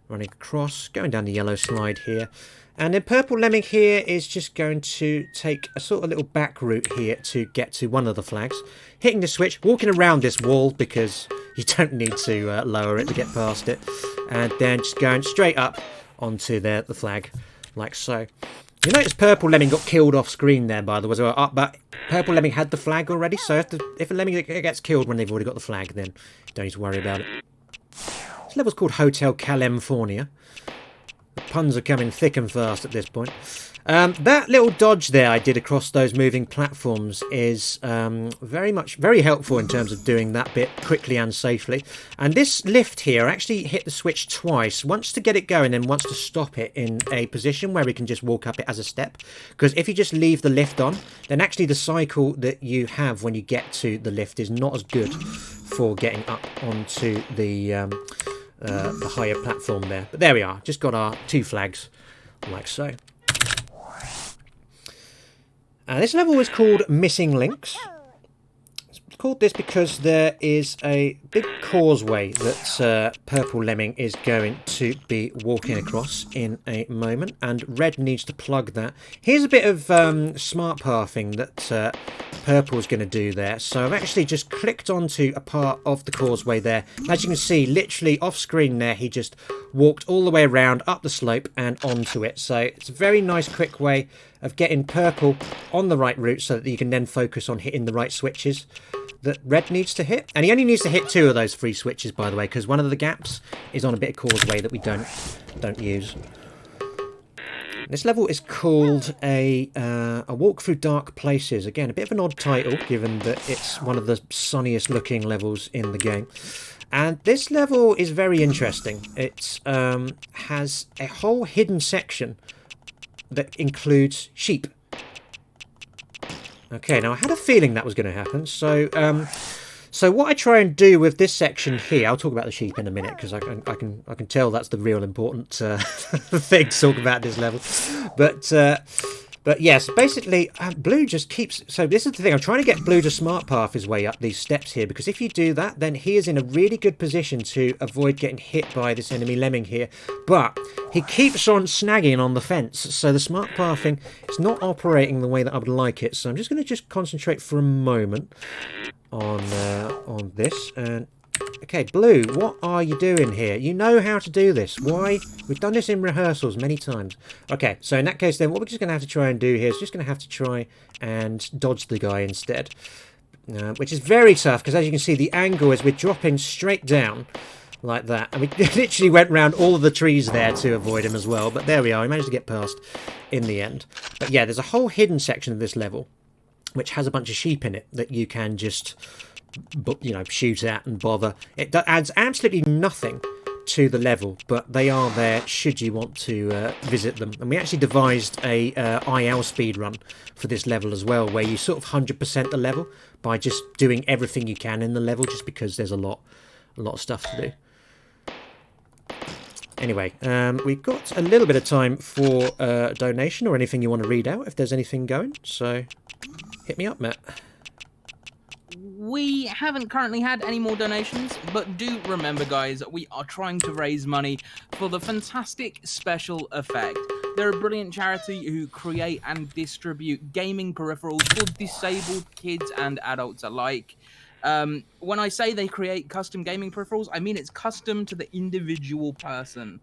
Running across, going down the yellow slide here. And then purple lemming here is just going to take a sort of little back route here to get to one of the flags. Hitting the switch, walking around this wall because you don't need to lower it to get past it. And then just going straight up onto the flag, like so. You notice purple lemming got killed off screen there, by the way, as well. But purple lemming had the flag already, so if a lemming gets killed when they've already got the flag, then you don't need to worry about it. This level's called Hotel California. The puns are coming thick and fast at this point. That little dodge there I did across those moving platforms is very helpful in terms of doing that bit quickly and safely. And this lift here actually hit the switch twice, once to get it going and once to stop it in a position where we can just walk up it as a step. Because if you just leave the lift on, then actually the cycle that you have when you get to the lift is not as good for getting up onto the higher platform there. But there we are, just got our 2 flags, like so. This level is called Missing Links. It's called this because there is a big causeway that Purple Lemming is going to be walking across in a moment, and Red needs to plug that. Here's a bit of smart pathing that Purple's going to do there. So I've actually just clicked onto a part of the causeway there. As you can see, literally off screen there, he just walked all the way around up the slope and onto it. So it's a very nice quick way of getting Purple on the right route so that you can then focus on hitting the right switches. that red needs to hit. And he only needs to hit 2 of those 3 switches, by the way, because one of the gaps is on a bit of causeway that we don't use. This level is called a walk through dark places. Again, a bit of an odd title, given that it's one of the sunniest looking levels in the game. And this level is very interesting. It has a whole hidden section that includes sheep. Okay, now I had a feeling that was going to happen. So what I try and do with this section here, I'll talk about the sheep in a minute because I can tell that's the real important thing to talk about this level. But yes, basically Blue just keeps. So this is the thing. I'm trying to get Blue to smart path his way up these steps here, because if you do that, then he is in a really good position to avoid getting hit by this enemy lemming here. But he keeps on snagging on the fence, so the smart pathing is not operating the way that I would like it. So I'm just going to concentrate for a moment on this. And okay, Blue, what are you doing here? You know how to do this. Why? We've done this in rehearsals many times. Okay, so in that case then, what we're just going to have to try and do here is just going to have to try and dodge the guy instead. Which is very tough, because as you can see, the angle is we're dropping straight down like that. And we literally went around all of the trees there to avoid him as well. But there we are. We managed to get past in the end. But yeah, there's a whole hidden section of this level which has a bunch of sheep in it that you can just, you know, shoot at and bother. It adds absolutely nothing to the level, but they are there should you want to visit them. And we actually devised a IL speed run for this level as well, where you sort of 100% the level by just doing everything you can in the level, just because there's a lot of stuff to do. Anyway, we've got a little bit of time for donation or anything you want to read out, if there's anything going. So hit me up, Matt. We haven't currently had any more donations, but do remember, guys, we are trying to raise money for the fantastic Special Effect. They're a brilliant charity who create and distribute gaming peripherals for disabled kids and adults alike. When I say they create custom gaming peripherals, I mean it's custom to the individual person.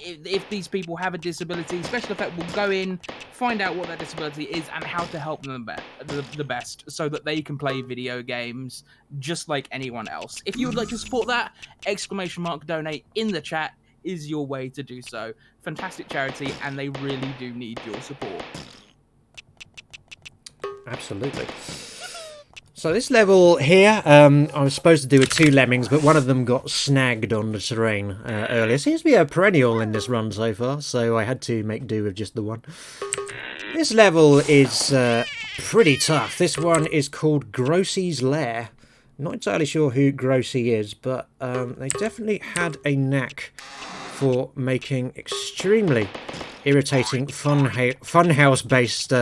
If these people have a disability, Special Effect will go in, find out what their disability is and how to help them the best, so that they can play video games just like anyone else. If you would like to support that, !donate in the chat is your way to do so. Fantastic charity, and they really do need your support. Absolutely. So this level here, I was supposed to do with 2 lemmings, but one of them got snagged on the terrain earlier. Seems to be a perennial in this run so far, so I had to make do with just the one. This level is pretty tough. This one is called Grocees Lair. Not entirely sure who Grocie is, but they definitely had a knack for making extremely irritating funhouse-based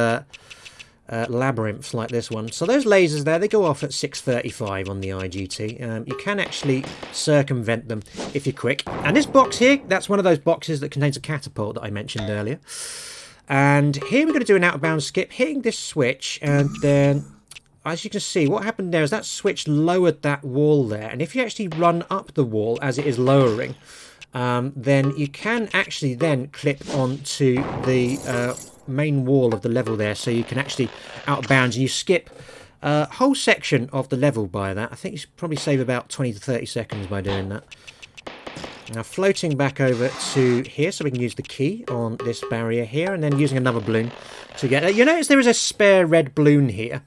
labyrinths like this one. So those lasers there, they go off at 6:35 on the IGT. You can actually circumvent them if you're quick. And this box here, that's one of those boxes that contains a catapult that I mentioned earlier. And here we're going to do an out-of-bounds skip, hitting this switch, and then, as you can see, what happened there is that switch lowered that wall there. And if you actually run up the wall as it is lowering, then you can actually then clip onto the main wall of the level there, so you can actually out of bounds, and you skip a whole section of the level by that. I think you should probably save about 20 to 30 seconds by doing that. Now floating back over to here, so we can use the key on this barrier here, and then using another balloon to get there. You notice there is a spare red balloon here,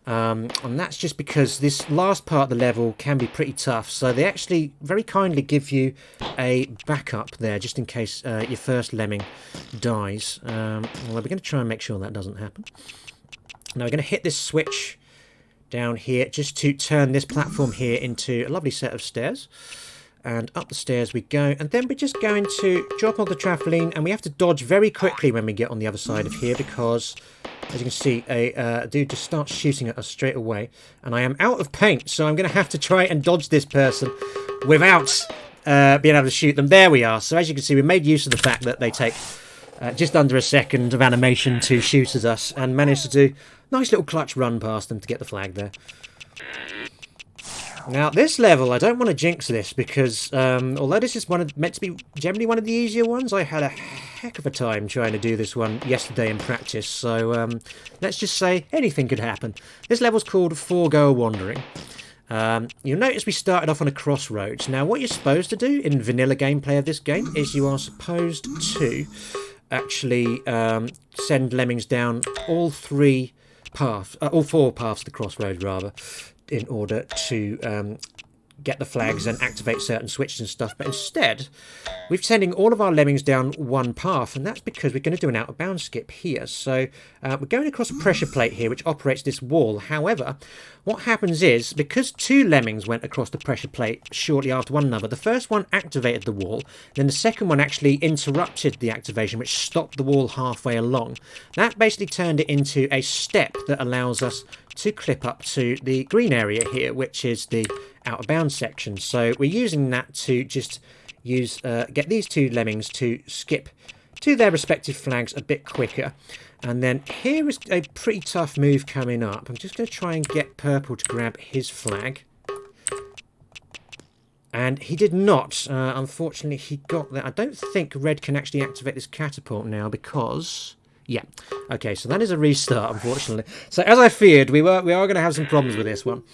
and that's just because this last part of the level can be pretty tough, so they actually very kindly give you a backup there just in case your first lemming dies. Well, we're going to try and make sure that doesn't happen. Now we're going to hit this switch down here just to turn this platform here into a lovely set of stairs, and up the stairs we go, and then we're just going to drop on the trampoline, and we have to dodge very quickly when we get on the other side of here, because as you can see, a dude just starts shooting at us straight away, and I am out of paint, so I'm going to have to try and dodge this person without being able to shoot them. There we are. So as you can see, we made use of the fact that they take just under a second of animation to shoot at us, and managed to do a nice little clutch run past them to get the flag there. Now this level, I don't want to jinx this, because although this is meant to be generally one of the easier ones, I had a heck of a time trying to do this one yesterday in practice, so let's just say anything could happen. This level's called Forego Wandering. You'll notice we started off on a crossroads. Now, what you're supposed to do in vanilla gameplay of this game is you are supposed to actually send lemmings down all four paths of the crossroads, rather, in order to get the flags and activate certain switches and stuff. But instead, we're sending all of our lemmings down one path, and that's because we're going to do an out of bounds skip here. So we're going across a pressure plate here which operates this wall. However, what happens is, because two lemmings went across the pressure plate shortly after one another, the first one activated the wall, then the second one actually interrupted the activation, which stopped the wall halfway along. That basically turned it into a step that allows us to clip up to the green area here, which is the out of bounds section. So we're using that to just get these two lemmings to skip to their respective flags a bit quicker. And then here is a pretty tough move coming up. I'm just going to try and get purple to grab his flag. And he did not. Unfortunately, he got that. I don't think red can actually activate this catapult now because... yeah. Okay, so that is a restart, unfortunately. So as I feared, we are going to have some problems with this one.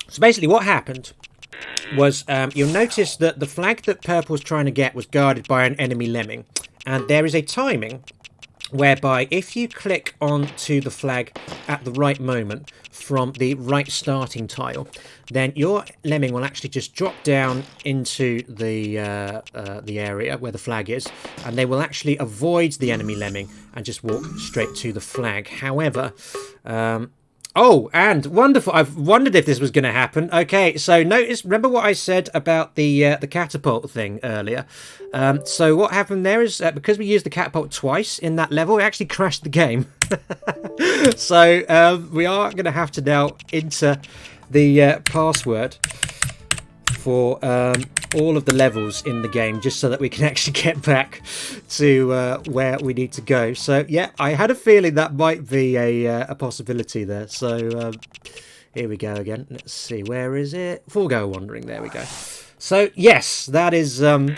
So basically what happened was you'll notice that the flag that purple was trying to get was guarded by an enemy lemming. And there is a timing whereby if you click onto the flag at the right moment from the right starting tile, then your lemming will actually just drop down into the area where the flag is, and they will actually avoid the enemy lemming and just walk straight to the flag. However, oh, and wonderful! I've wondered if this was going to happen. Okay, so remember what I said about the catapult thing earlier? So what happened there is because we used the catapult twice in that level, it actually crashed the game. So we are going to have to now enter the password for all of the levels in the game, just so that we can actually get back to where we need to go. So yeah, I had a feeling that might be a possibility there. So here we go again. Let's see, where is it? Forego Wandering. There we go. So yes, that is one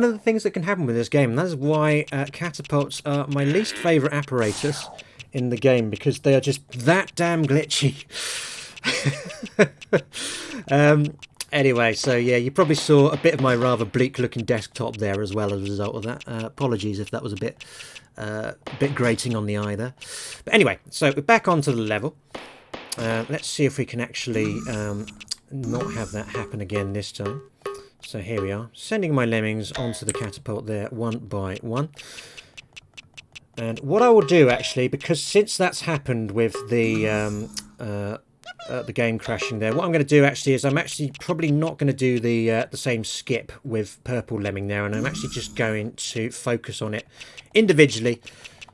of the things that can happen with this game. That is why catapults are my least favourite apparatus in the game, because they are just that damn glitchy. Anyway, so yeah, you probably saw a bit of my rather bleak looking desktop there as well as a result of that. Apologies if that was a bit grating on the eye there. But anyway, so we're back onto the level. Let's see if we can actually not have that happen again this time. So here we are, sending my lemmings onto the catapult there one by one. And what I will do actually, because since that's happened with the game crashing there, what I'm going to do actually is I'm actually probably not going to do the same skip with purple lemming there, and I'm actually just going to focus on it individually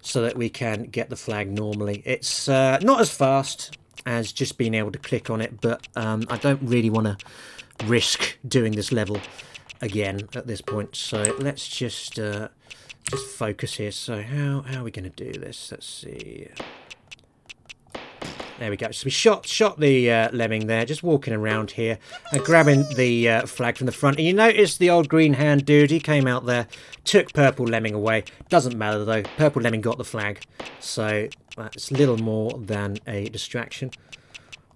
so that we can get the flag normally. It's not as fast as just being able to click on it, but I don't really want to risk doing this level again at this point. So let's just focus here. So how are we going to do this? Let's see. There we go. So we shot the lemming there, just walking around here and grabbing the flag from the front. And you notice the old green hand dude, he came out there, took purple lemming away. Doesn't matter though, purple lemming got the flag. So that's little more than a distraction.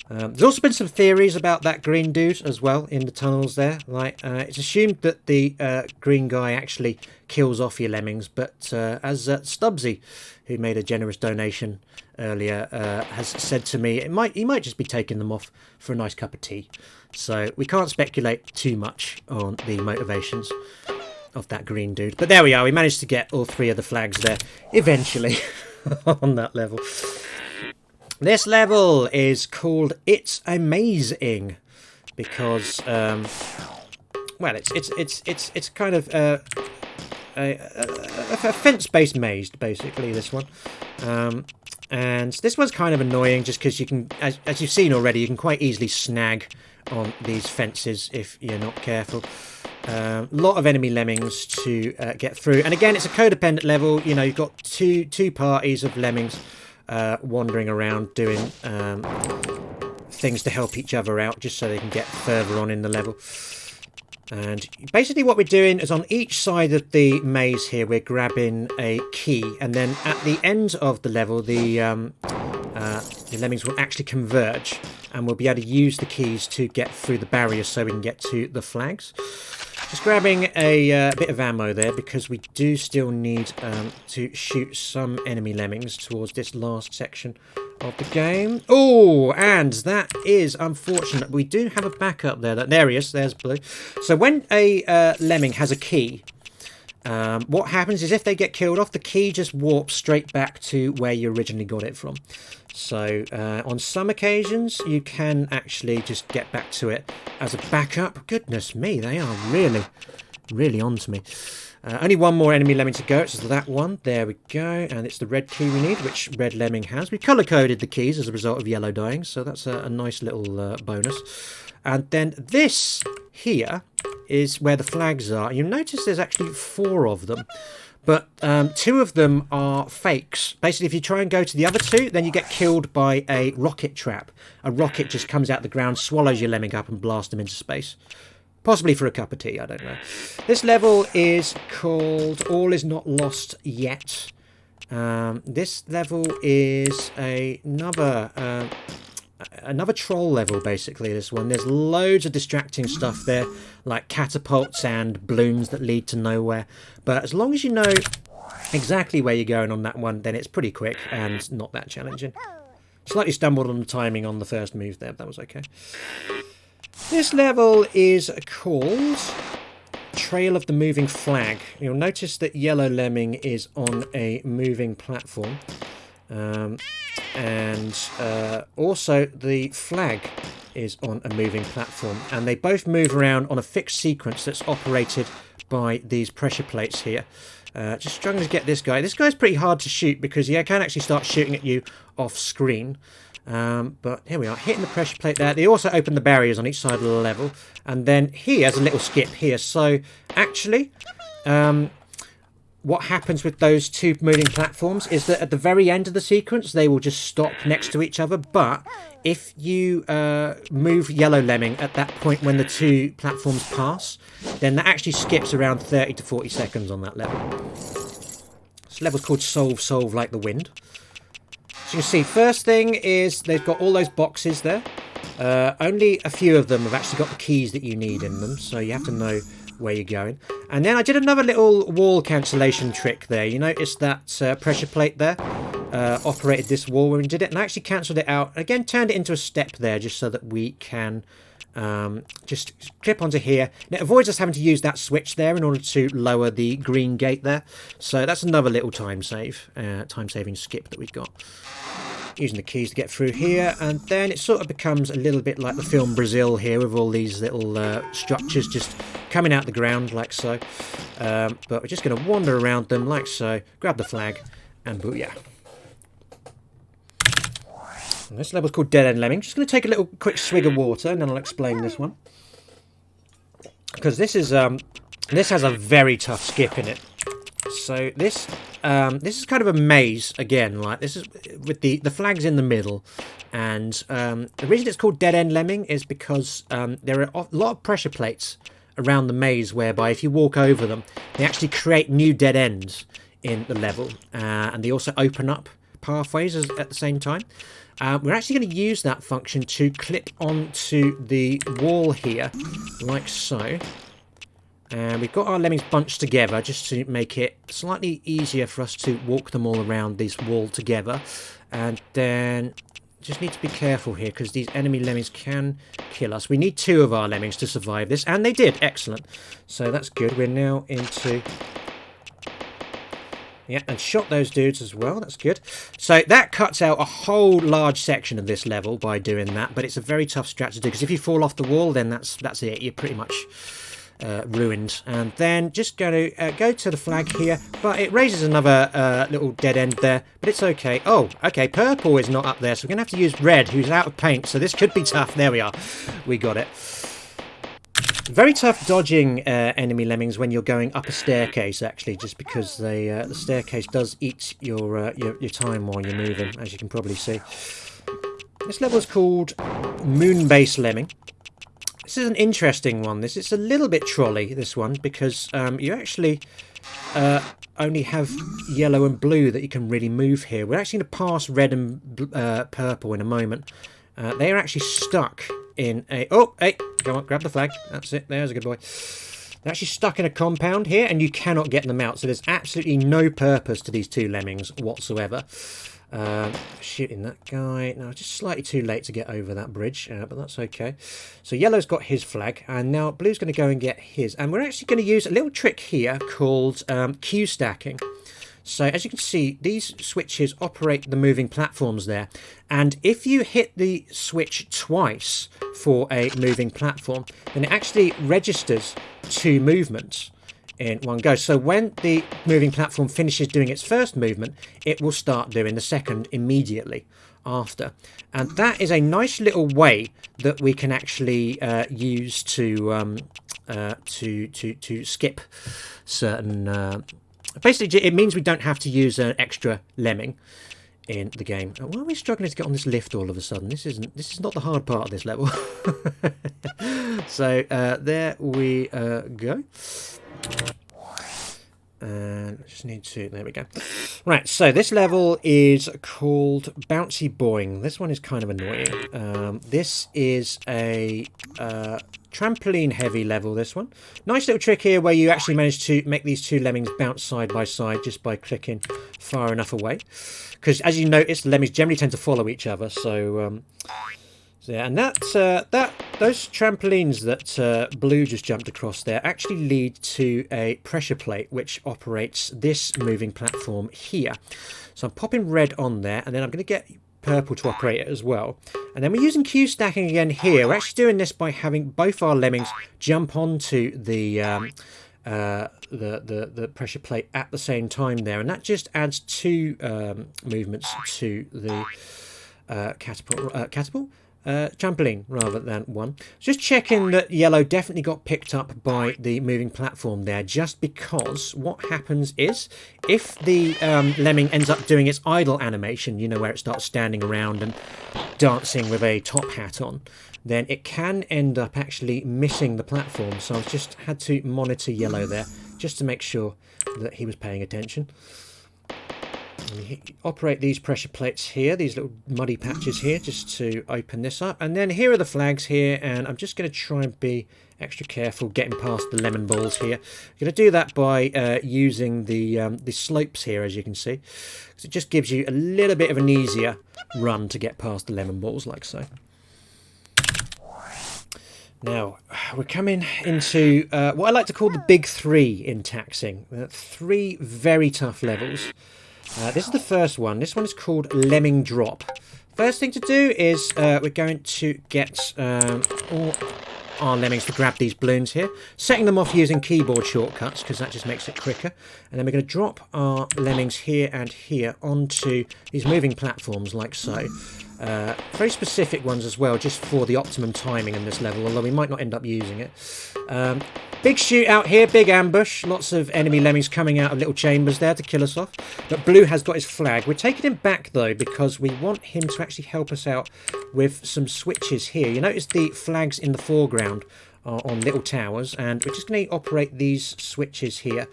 There's also been some theories about that green dude as well in the tunnels there. Like, it's assumed that the green guy actually kills off your lemmings, but as Stubbsy, who made a generous donation earlier, has said to me, he might just be taking them off for a nice cup of tea. So we can't speculate too much on the motivations of that green dude. But there we are, we managed to get all three of the flags there eventually on that level. This level is called It's Amazing because, well, it's kind of a fence-based maze, basically, this one. And this one's kind of annoying just because you can, as you've seen already, you can quite easily snag on these fences if you're not careful. A lot of enemy lemmings to get through. And again, it's a codependent level. You know, you've got two parties of lemmings wandering around doing things to help each other out just so they can get further on in the level. And basically what we're doing is on each side of the maze here, we're grabbing a key. And then at the end of the level, the lemmings will actually converge. And we'll be able to use the keys to get through the barriers so we can get to the flags. Just grabbing a bit of ammo there because we do still need to shoot some enemy lemmings towards this last section of the game. Oh, and that is unfortunate. We do have a backup there. There he is. There's Blue. So when a lemming has a key, what happens is if they get killed off, the key just warps straight back to where you originally got it from. So on some occasions you can actually just get back to it as a backup. Goodness me, they are really on to me. Only one more enemy lemming to go. It's that one. There we go. And it's the red key we need, which red lemming has. We colour-coded the keys as a result of yellow dying, so that's a nice little bonus. And then this here is where the flags are. You'll notice there's actually 4 of them. But 2 of them are fakes. Basically, if you try and go to the other 2, then you get killed by a rocket trap. A rocket just comes out the ground, swallows your lemming up and blasts them into space. Possibly for a cup of tea, I don't know. This level is called All Is Not Lost Yet. This level is another troll level, basically, this one. There's loads of distracting stuff there, like catapults and blooms that lead to nowhere. But as long as you know exactly where you're going on that one, then it's pretty quick and not that challenging. Slightly stumbled on the timing on the first move there, but that was okay. This level is called Trail of the Moving Flag. You'll notice that yellow lemming is on a moving platform. And also the flag is on a moving platform, and they both move around on a fixed sequence that's operated by these pressure plates here. Just struggling to get this guy. This guy's pretty hard to shoot because he can actually start shooting at you off screen. But here we are, hitting the pressure plate there. They also open the barriers on each side of the level, and then here's a little skip here. So actually what happens with those 2 moving platforms is that at the very end of the sequence they will just stop next to each other, but if you move yellow lemming at that point when the 2 platforms pass, then that actually skips around 30 to 40 seconds on that level. This level's called Solve Like the Wind. So you can see, first thing is they've got all those boxes there. Only a few of them have actually got the keys that you need in them, so you have to know where you're going. And then I did another little wall cancellation trick there. You notice that pressure plate there operated this wall when we did it, and I actually cancelled it out. Again, turned it into a step there just so that we can just clip onto here. And it avoids us having to use that switch there in order to lower the green gate there. So that's another little time-saving skip that we've got. Using the keys to get through here, and then it sort of becomes a little bit like the film Brazil here, with all these little structures just coming out the ground like so. But we're just going to wander around them like so, grab the flag, and booyah. And this level's called Dead End Lemming. Just going to take a little quick swig of water, and then I'll explain this one, because this has a very tough skip in it. So this is kind of a maze again. Like, this is with the flags in the middle, and the reason it's called Dead End Lemming is because there are a lot of pressure plates around the maze, whereby if you walk over them, they actually create new dead ends in the level, and they also open up pathways at the same time. We're actually going to use that function to clip onto the wall here, like so. And we've got our lemmings bunched together just to make it slightly easier for us to walk them all around this wall together. And then just need to be careful here because these enemy lemmings can kill us. We need 2 of our lemmings to survive this, and they did. Excellent. So that's good. We're now into... Yeah, and shot those dudes as well. That's good. So that cuts out a whole large section of this level by doing that, but it's a very tough strat to do because if you fall off the wall, then that's it. You're pretty much... ruined. And then just going to go to the flag here, but it raises another little dead end there, but it's okay. Oh, okay, purple is not up there, so we're going to have to use red, who's out of paint, so this could be tough. There we are. We got it. Very tough dodging enemy lemmings when you're going up a staircase, actually, just because the staircase does eat your time while you're moving, as you can probably see. This level is called Moon Base Lemming. This is an interesting one. It's a little bit trolley, this one, because you actually only have yellow and blue that you can really move here. We're actually going to pass red and purple in a moment. They are actually stuck in a... Oh, hey, go on, grab the flag. That's it. There's a good boy. They're actually stuck in a compound here, and you cannot get them out. So there's absolutely no purpose to these two lemmings whatsoever. Shooting that guy. No, just slightly too late to get over that bridge, but that's okay. So yellow's got his flag, and now blue's going to go and get his. And we're actually going to use a little trick here called queue stacking. So as you can see, these switches operate the moving platforms there. And if you hit the switch twice for a moving platform, then it actually registers 2 movements in one go. So when the moving platform finishes doing its first movement, it will start doing the second immediately after. And that is a nice little way that we can actually use to skip certain... basically, it means we don't have to use an extra lemming in the game. Why are we struggling to get on this lift all of a sudden? This is not the hard part of this level. So there we go. And I just need to... There we go. Right, so this level is called Bouncy Boing. This one is kind of annoying. This is a trampoline heavy level, this one. Nice little trick here where you actually manage to make these two lemmings bounce side by side just by clicking far enough away. Because as you notice, the lemmings generally tend to follow each other. So yeah, and those trampolines that Blue just jumped across there actually lead to a pressure plate which operates this moving platform here. So I'm popping red on there, and then I'm going to get purple to operate it as well. And then we're using queue stacking again here. We're actually doing this by having both our lemmings jump onto the pressure plate at the same time there, and that just adds 2 movements to the trampoline rather than 1. Just checking that yellow definitely got picked up by the moving platform there, just because what happens is if the lemming ends up doing its idle animation, you know, where it starts standing around and dancing with a top hat on, then it can end up actually missing the platform. So I've just had to monitor yellow there just to make sure that he was paying attention. Operate these pressure plates here, these little muddy patches here, just to open this up. And then here are the flags here, and I'm just going to try and be extra careful getting past the lemon balls here. I'm going to do that by using the slopes here, as you can see, because it just gives you a little bit of an easier run to get past the lemon balls like so. Now, we're coming into what I like to call the big 3 in taxing. 3 very tough levels. This is the first one. This one is called Lemming Drop. First thing to do is we're going to get all our lemmings to grab these balloons here, setting them off using keyboard shortcuts because that just makes it quicker. And then we're going to drop our lemmings here and here onto these moving platforms like so. Very specific ones as well, just for the optimum timing in this level, although we might not end up using it. Big shootout here, big ambush, lots of enemy lemmings coming out of little chambers there to kill us off. But Blue has got his flag. We're taking him back though because we want him to actually help us out with some switches here. You notice the flags in the foreground are on little towers, and we're just going to operate these switches here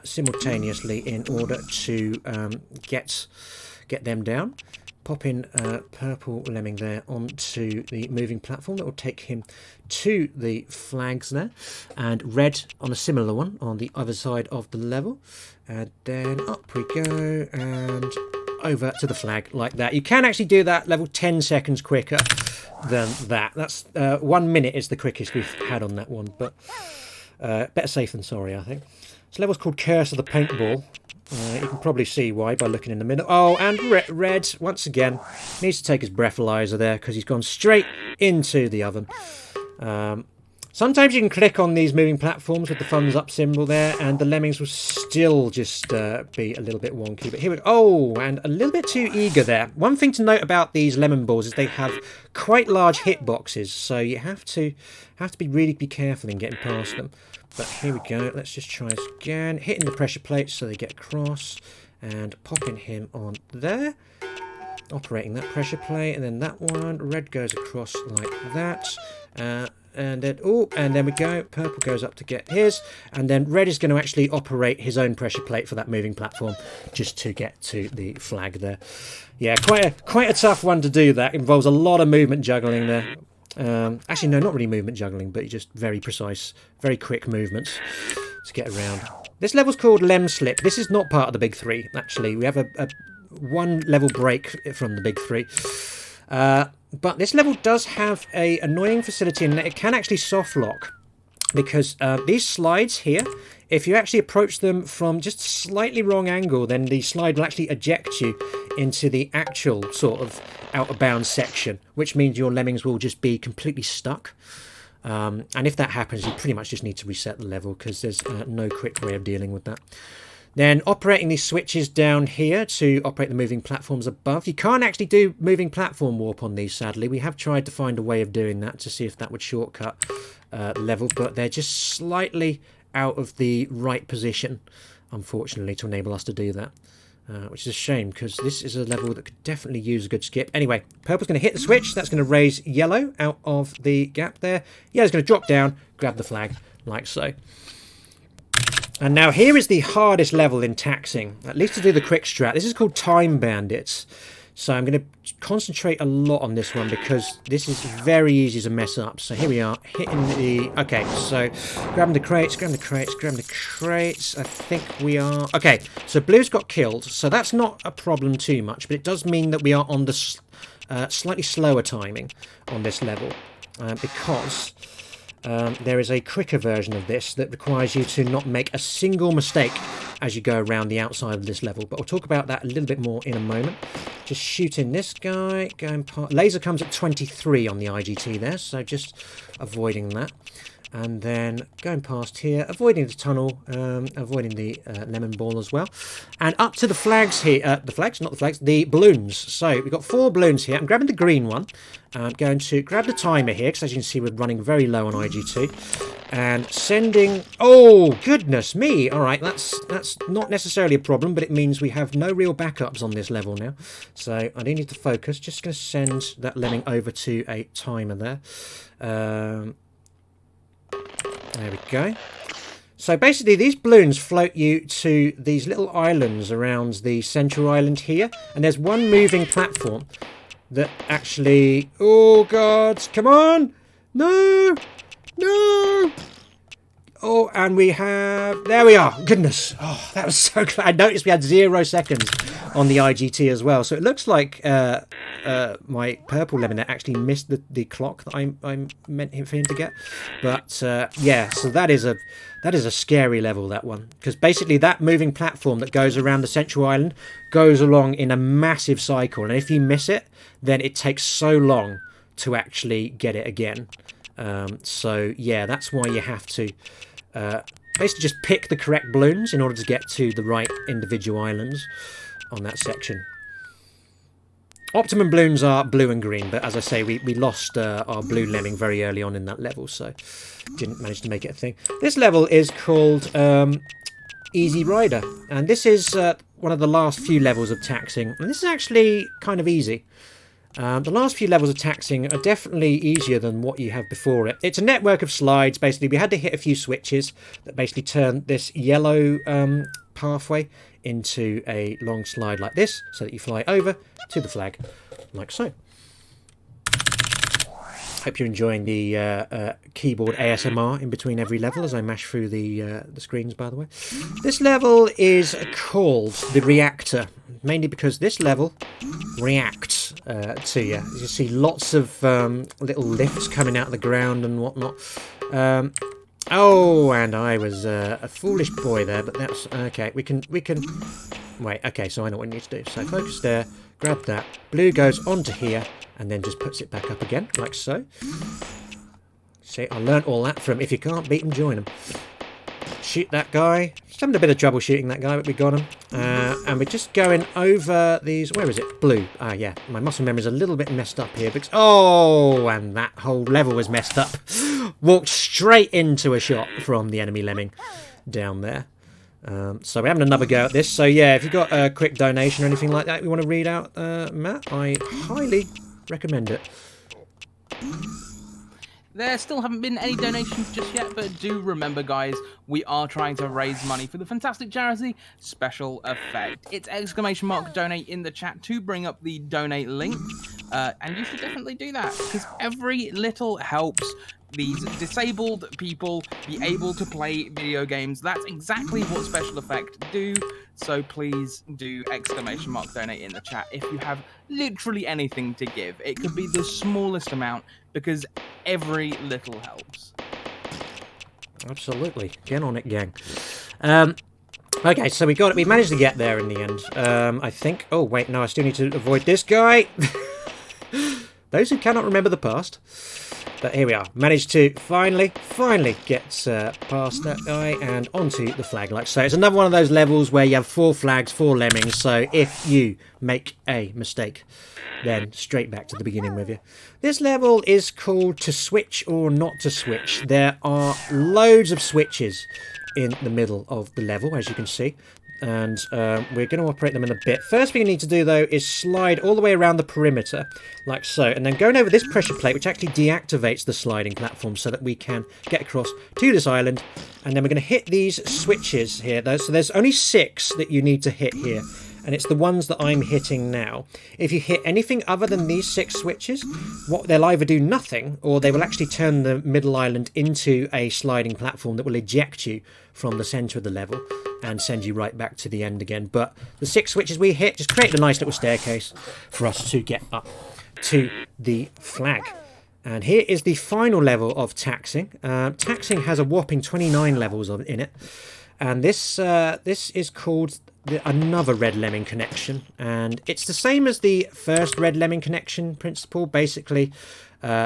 simultaneously in order to get them down. Pop in purple lemming there onto the moving platform. That will take him to the flags there. And red on a similar one on the other side of the level. And then up we go and over to the flag like that. You can actually do that level 10 seconds quicker than that. That's 1 minute is the quickest we've had on that one. But better safe than sorry, I think. This level's called Curse of the Paintball. You can probably see why by looking in the middle. Oh, and red, once again, needs to take his breathalyzer there because he's gone straight into the oven. Sometimes you can click on these moving platforms with the thumbs up symbol there, and the lemmings will still just be a little bit wonky. But here we go. Oh, and a little bit too eager there. One thing to note about these lemon balls is they have quite large hitboxes, so you have to be careful in getting past them. But here we go, let's just try this again. Hitting the pressure plates so they get across and popping him on there. Operating that pressure plate, and then that one. Red goes across like that. and then and then we go. Purple goes up to get his, and then red is going to actually operate his own pressure plate for that moving platform, just to get to the flag there. Yeah, quite a tough one to do. That involves a lot of movement juggling there. Actually, no, not really movement juggling, but just very precise, very quick movements to get around. This level's called Lem Slip. This is not part of the big three. Actually, we have a one level break from the big three. But this level does have a annoying facility in that it can actually soft lock, because these slides here, if you actually approach them from just slightly wrong angle, then the slide will actually eject you into the actual sort of out of bounds section, which means your lemmings will just be completely stuck. And if that happens, you pretty much just need to reset the level, because there's no quick way of dealing with that. Then operating these switches down here to operate the moving platforms above. You can't actually do moving platform warp on these, sadly. We have tried to find a way of doing that to see if that would shortcut the level, but they're just slightly out of the right position, unfortunately, to enable us to do that. Which is a shame, because this is a level that could definitely use a good skip. Anyway, purple's going to hit the switch. That's going to raise yellow out of the gap there. Yellow's going to drop down, grab the flag, like so. And now here is the hardest level in taxing, at least to do the quick strat. This is called Time Bandits. So I'm going to concentrate a lot on this one, because this is very easy to mess up. So here we are, hitting the... Okay, so grabbing the crates, grabbing the crates, grabbing the crates. I think we are... Okay, so blue's got killed, so that's not a problem too much, but it does mean that we are on the slightly slower timing on this level, because... there is a quicker version of this that requires you to not make a single mistake as you go around the outside of this level. But we'll talk about that a little bit more in a moment. Just shooting this guy. Going past. Laser comes at 23 on the IGT there, so just avoiding that. And then going past here, avoiding the tunnel, avoiding the lemon ball as well. And up to the flags here. The flags, not the flags, the balloons. So we've got 4 balloons here. I'm grabbing the green one. I'm going to grab the timer here, because as you can see, we're running very low on IGT. And sending... Oh, goodness me! Alright, that's not necessarily a problem, but it means we have no real backups on this level now. So I do need to focus. Just going to send that lemming over to a timer there. There we go. So basically these balloons float you to these little islands around the central island here. And there's one moving platform that actually... Oh, God! Come on! No! No! Oh, and we have... There we are! Goodness! Oh, that was so close. I noticed we had 0 seconds on the IGT as well. So it looks like my purple lemon actually missed the clock that I meant for him to get. But, yeah, so that is a scary level, that one. Because basically that moving platform that goes around the central island goes along in a massive cycle. And if you miss it, then it takes so long to actually get it again. So, yeah, that's why you have to basically just pick the correct balloons in order to get to the right individual islands on that section. Optimum balloons are blue and green, but as I say, we lost our blue lemming very early on in that level, so didn't manage to make it a thing. This level is called Easy Rider, and this is one of the last few levels of taxing, and this is actually kind of easy. The last few levels of taxing are definitely easier than what you have before it. It's a network of slides. Basically, we had to hit a few switches that basically turn this yellow pathway into a long slide like this, so that you fly over to the flag, like so. Hope you're enjoying the keyboard ASMR in between every level as I mash through the screens, by the way. This level is called the Reactor, mainly because this level reacts to you. You see lots of little lifts coming out of the ground and whatnot. Oh, and I was a foolish boy there, but that's... Okay, we can... Wait, okay, so I know what we need to do. So focus there, grab that. Blue goes onto here, and then just puts it back up again, like so. See, I learnt all that from If You Can't Beat 'Em, Join 'Em. Shoot that guy. Just having a bit of trouble shooting that guy, but we got him. And we're just going over these... Where is it? Blue. Ah, yeah. My muscle memory is a little bit messed up here. Because, oh, and that whole level was messed up. Walked straight into a shot from the enemy lemming down there. So we're having another go at this. So, yeah, if you've got a quick donation or anything like that you want to read out, Matt, I highly recommend it. There still haven't been any donations just yet, but do remember, guys, we are trying to raise money for the fantastic charity Special Effect. It's !donate in the chat to bring up the donate link, and you should definitely do that, because every little helps these disabled people be able to play video games. That's exactly what Special Effect do, so please do !donate in the chat if you have literally anything to give. It could be the smallest amount, because every little helps. Absolutely. Get on it, gang. Okay, so we managed to get there in the end. I think... Oh, wait, no, I still need to avoid this guy. Those who cannot remember the past. But here we are. Managed to finally get past that guy and onto the flag like so. It's another one of those levels where you have 4 flags, 4 lemmings. So if you make a mistake, then straight back to the beginning with you. This level is called To Switch or Not to Switch. There are loads of switches in the middle of the level, as you can see. And we're going to operate them in a bit. First thing you need to do, though, is slide all the way around the perimeter, like so. And then going over this pressure plate, which actually deactivates the sliding platform so that we can get across to this island. And then we're going to hit these switches here, though. So there's only 6 that you need to hit here. And it's the ones that I'm hitting now. If you hit anything other than these 6 switches, they'll either do nothing, or they will actually turn the middle island into a sliding platform that will eject you from the centre of the level and send you right back to the end again. But the 6 switches we hit just create a nice little staircase for us to get up to the flag. And here is the final level of taxing. Taxing has a whopping 29 levels in it. And this is called another Red Lemming Connection, and it's the same as the first Red Lemming Connection principle. Basically,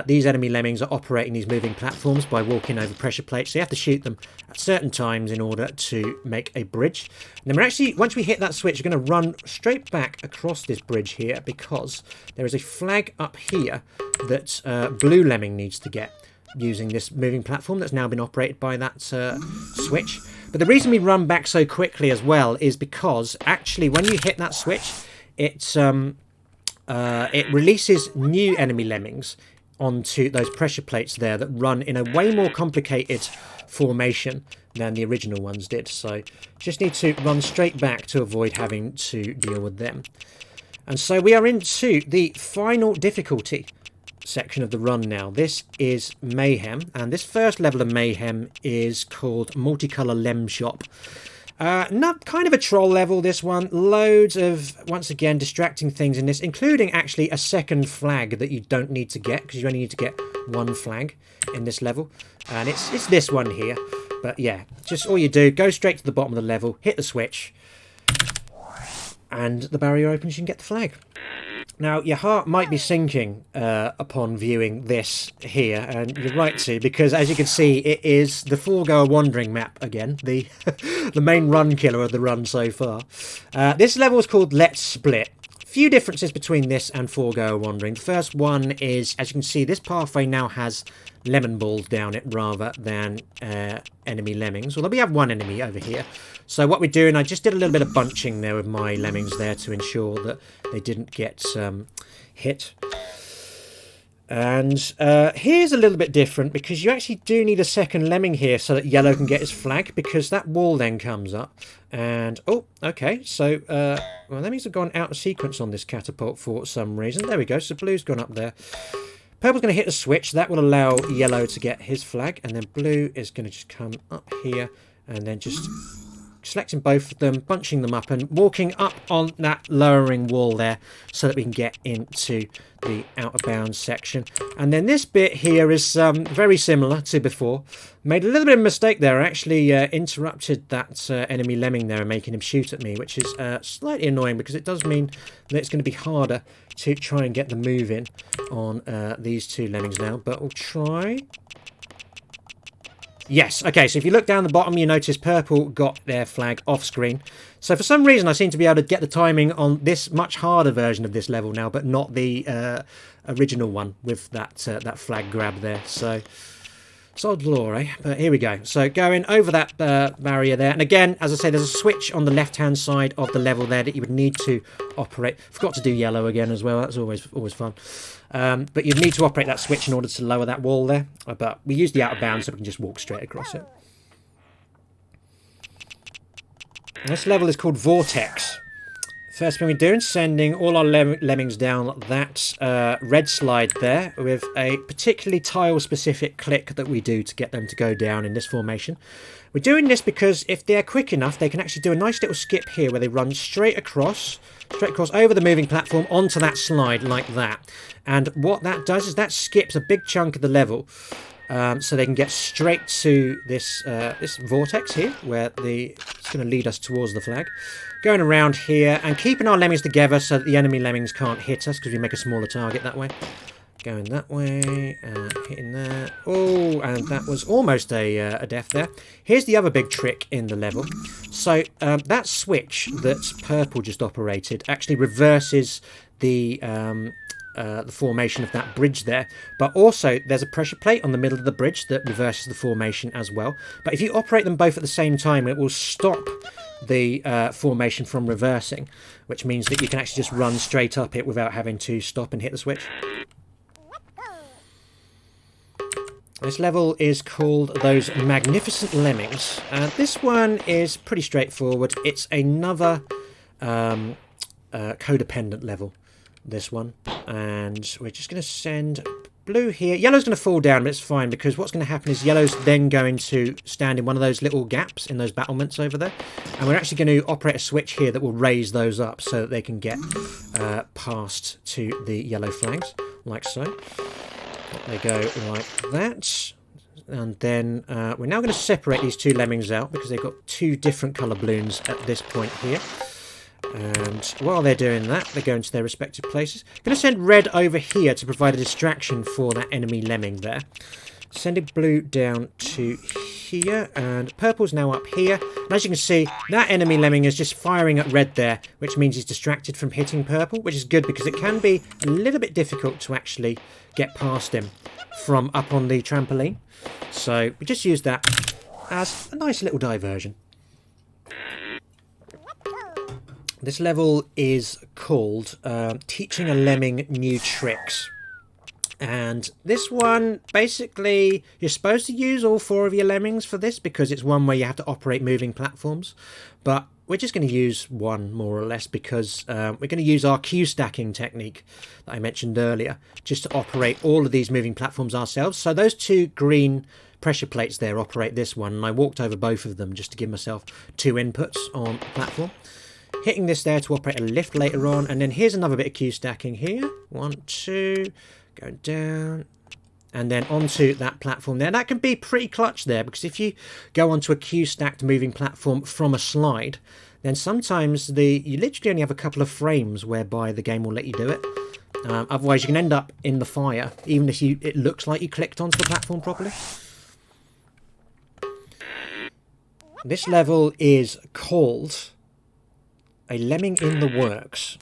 these enemy lemmings are operating these moving platforms by walking over pressure plates, so you have to shoot them at certain times in order to make a bridge. And then we're actually, once we hit that switch, we're going to run straight back across this bridge here, because there is a flag up here that Blue Lemming needs to get using this moving platform that's now been operated by that switch. But the reason we run back so quickly as well is because actually when you hit that switch, it releases new enemy lemmings onto those pressure plates there that run in a way more complicated formation than the original ones did. So just need to run straight back to avoid having to deal with them. And so we are into the final difficulty section of the run now. This is Mayhem, and this first level of Mayhem is called Multicolor Lem Shop. Not kind of a troll level, this one. Loads of, once again, distracting things in this, including actually a second flag that you don't need to get, because you only need to get 1 flag in this level. And it's this one here. But yeah, just all you do, go straight to the bottom of the level, hit the switch, and the barrier opens, you can get the flag. Now, your heart might be sinking upon viewing this here, and you're right to, because as you can see, it is the Forego Wandering map again, the main run killer of the run so far. This level is called Let's Split. Few differences between this and Forego Wandering. The first one is, as you can see, this pathway now has lemon balls down it rather than enemy lemmings, although we have 1 enemy over here. So what we're doing, I just did a little bit of bunching there with my lemmings there to ensure that they didn't get hit. And here's a little bit different, because you actually do need a second lemming here so that yellow can get his flag, because that wall then comes up. And, oh, okay, so, well, lemmings have gone out of sequence on this catapult for some reason. There we go, so blue's gone up there. Purple's going to hit a switch. That will allow yellow to get his flag, and then blue is going to just come up here and then just selecting both of them, bunching them up and walking up on that lowering wall there so that we can get into the out of bounds section. And then this bit here is very similar to before. Made a little bit of a mistake there. I actually interrupted that enemy lemming there and making him shoot at me, which is slightly annoying, because it does mean that it's going to be harder to try and get the move in on these 2 lemmings now, but we'll try. Yes, okay, so if you look down the bottom, you notice purple got their flag off screen. So for some reason, I seem to be able to get the timing on this much harder version of this level now, but not the original one with that flag grab there. So Sod law, eh? But here we go. So going over that barrier there. And again, as I say, there's a switch on the left-hand side of the level there that you would need to operate. Forgot to do yellow again as well. That's always fun. But you'd need to operate that switch in order to lower that wall there. But we use the out of bounds so we can just walk straight across it. This level is called Vortex. First thing we're doing, sending all our lemmings down that red slide there with a particularly tile-specific click that we do to get them to go down in this formation. We're doing this because if they're quick enough, they can actually do a nice little skip here where they run straight across over the moving platform onto that slide like that. And what that does is that skips a big chunk of the level. So they can get straight to this this vortex here, where it's going to lead us towards the flag. Going around here and keeping our lemmings together so that the enemy lemmings can't hit us because we make a smaller target that way. Going that way, hitting that. Oh, and that was almost a death there. Here's the other big trick in the level. So that switch that purple just operated actually reverses the formation of that bridge there, but also there's a pressure plate on the middle of the bridge that reverses the formation as well. But if you operate them both at the same time, it will stop the formation from reversing, which means that you can actually just run straight up it without having to stop and hit the switch. This level is called Those Magnificent Lemmings. This one is pretty straightforward. It's another codependent level, this one, and we're just going to send blue here. Yellow's going to fall down, but it's fine because what's going to happen is yellow's then going to stand in one of those little gaps in those battlements over there, and we're actually going to operate a switch here that will raise those up so that they can get past to the yellow flags, like so. They go like that, and then we're now going to separate these two lemmings out because they've got two different colour balloons at this point here. And while they're doing that, they're going to their respective places. I'm going to send red over here to provide a distraction for that enemy lemming there. Sending blue down to here, and purple's now up here. And as you can see, that enemy lemming is just firing at red there, which means he's distracted from hitting purple, which is good because it can be a little bit difficult to actually get past him from up on the trampoline. So we just use that as a nice little diversion. This level is called Teaching a Lemming New Tricks. And this one, basically, you're supposed to use all 4 of your lemmings for this because it's one where you have to operate moving platforms. But we're just going to use one, more or less, because we're going to use our queue stacking technique that I mentioned earlier, just to operate all of these moving platforms ourselves. So those 2 green pressure plates there operate this one, and I walked over both of them just to give myself 2 inputs on the platform. Hitting this there to operate a lift later on, and then here's another bit of queue stacking here. 1, 2, going down, and then onto that platform there. That can be pretty clutch there, because if you go onto a queue stacked moving platform from a slide, then sometimes you literally only have a couple of frames whereby the game will let you do it. Otherwise you can end up in the fire, even if it looks like you clicked onto the platform properly. This level is called A Lemming in the Works.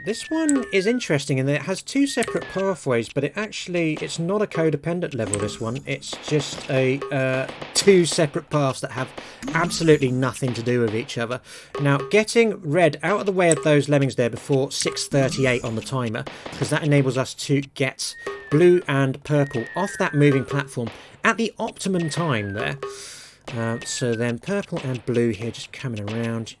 This one is interesting in that it has 2 separate pathways, but it's not a codependent level, this one. It's just 2 separate paths that have absolutely nothing to do with each other. Now, getting red out of the way of those lemmings there before 6:38 on the timer, because that enables us to get blue and purple off that moving platform at the optimum time there. So then purple and blue here just coming around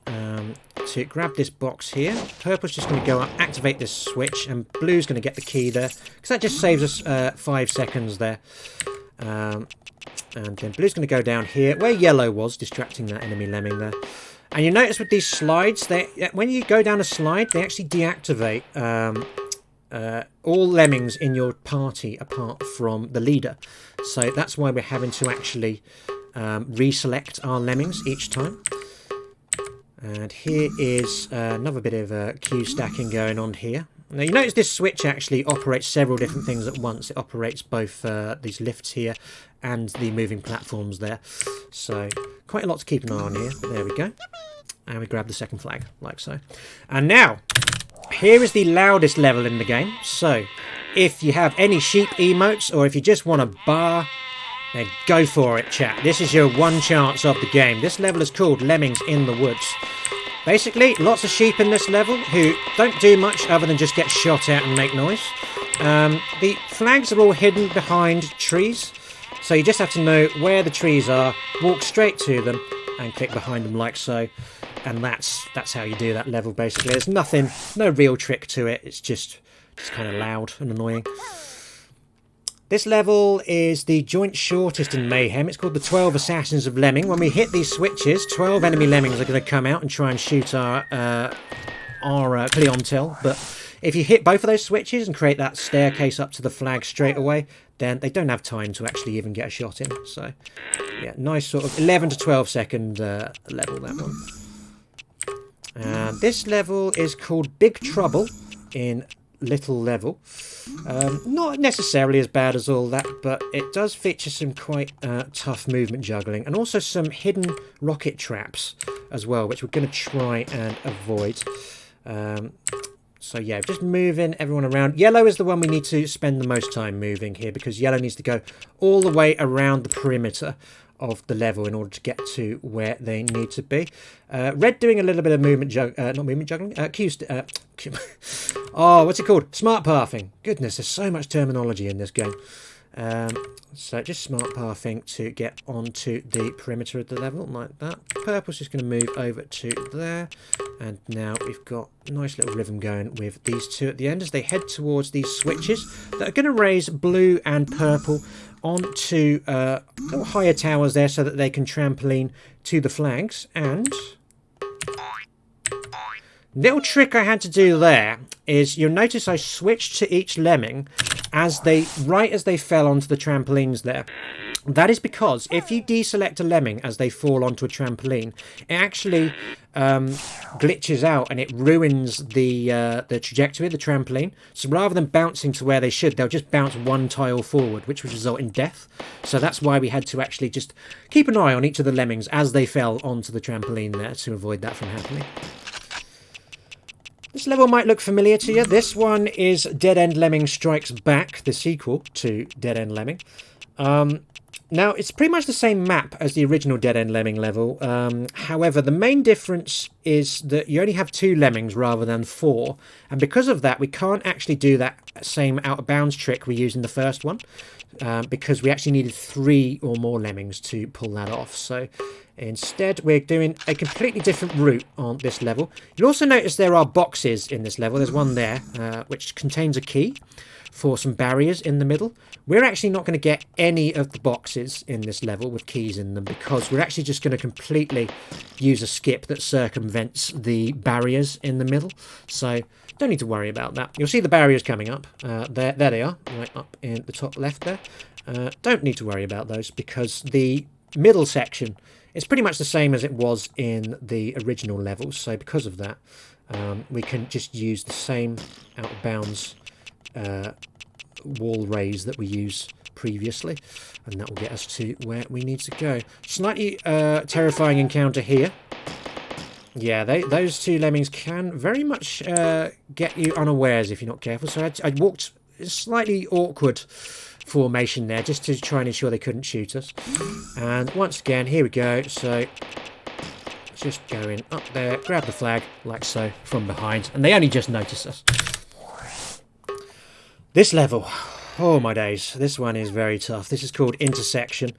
to grab this box here. Purple's just going to go up, activate this switch, and blue's going to get the key there, because that just saves us 5 seconds there. And then blue's going to go down here where yellow was, distracting that enemy lemming there. And you notice with these slides, when you go down a slide, they actually deactivate all lemmings in your party apart from the leader. So that's why we're having to actually reselect our lemmings each time. And here is another bit of queue stacking going on here. Now you notice this switch actually operates several different things at once. It operates both these lifts here and the moving platforms there. So quite a lot to keep an eye on here. There we go. And we grab the second flag, like so. And now, here is the loudest level in the game. So if you have any sheep emotes, or if you just want a bar Then go for it, chat. This is your one chance of the game. This level is called Lemmings in the Woods. Basically, lots of sheep in this level who don't do much other than just get shot at and make noise. The flags are all hidden behind trees, so you just have to know where the trees are, walk straight to them, and click behind them like so. And that's how you do that level, basically. There's no real trick to it. It's just kind of loud and annoying. This level is the joint shortest in Mayhem. It's called the 12 Assassins of Lemming. When we hit these switches, 12 enemy lemmings are going to come out and try and shoot our clientele. But if you hit both of those switches and create that staircase up to the flag straight away, then they don't have time to actually even get a shot in. So, yeah, nice sort of 11 to 12 second level, that one. This level is called Big Trouble in Little Level. Not necessarily as bad as all that, but it does feature some quite tough movement juggling and also some hidden rocket traps as well, which we're going to try and avoid. So yeah, just moving everyone around. Yellow is the one we need to spend the most time moving here, because yellow needs to go all the way around the perimeter of the level in order to get to where they need to be. Red doing a little bit of movement juggling. Oh, what's it called? Smart pathing. Goodness, there's so much terminology in this game. So just smart pathing to get onto the perimeter of the level like that. Purple's just going to move over to there, and now we've got a nice little rhythm going with these two at the end as they head towards these switches that are going to raise blue and purple onto little higher towers there so that they can trampoline to the flags. And little trick I had to do there is you'll notice I switched to each lemming right as they fell onto the trampolines there. That is because if you deselect a lemming as they fall onto a trampoline, it actually glitches out and it ruins the trajectory of the trampoline. So rather than bouncing to where they should, they'll just bounce one tile forward, which would result in death. So that's why we had to actually just keep an eye on each of the lemmings as they fell onto the trampoline there to avoid that from happening. This level might look familiar to you. This one is Dead End Lemming Strikes Back, the sequel to Dead End Lemming. Now, it's pretty much the same map as the original Dead End Lemming level. However, the main difference is that you only have 2 lemmings rather than 4. And because of that, we can't actually do that same out of bounds trick we used in the first one. Because we actually needed 3 or more lemmings to pull that off. So instead, we're doing a completely different route on this level. You'll also notice there are boxes in this level. There's one there, which contains a key for some barriers in the middle. We're actually not going to get any of the boxes in this level with keys in them, because we're actually just going to completely use a skip that circumvents the barriers in the middle. So don't need to worry about that. You'll see the barriers coming up. There they are, right up in the top left there. Don't need to worry about those, because the middle section is pretty much the same as it was in the original levels. So because of that, we can just use the same out of bounds wall raise that we used previously, and that will get us to where we need to go. Slightly terrifying encounter here. Yeah, those 2 lemmings can very much get you unawares if you're not careful. So I walked a slightly awkward formation there just to try and ensure they couldn't shoot us. And once again, here we go. So just going up there, grab the flag like so from behind, and they only just notice us. This level, oh my days, this one is very tough. This is called Intersection.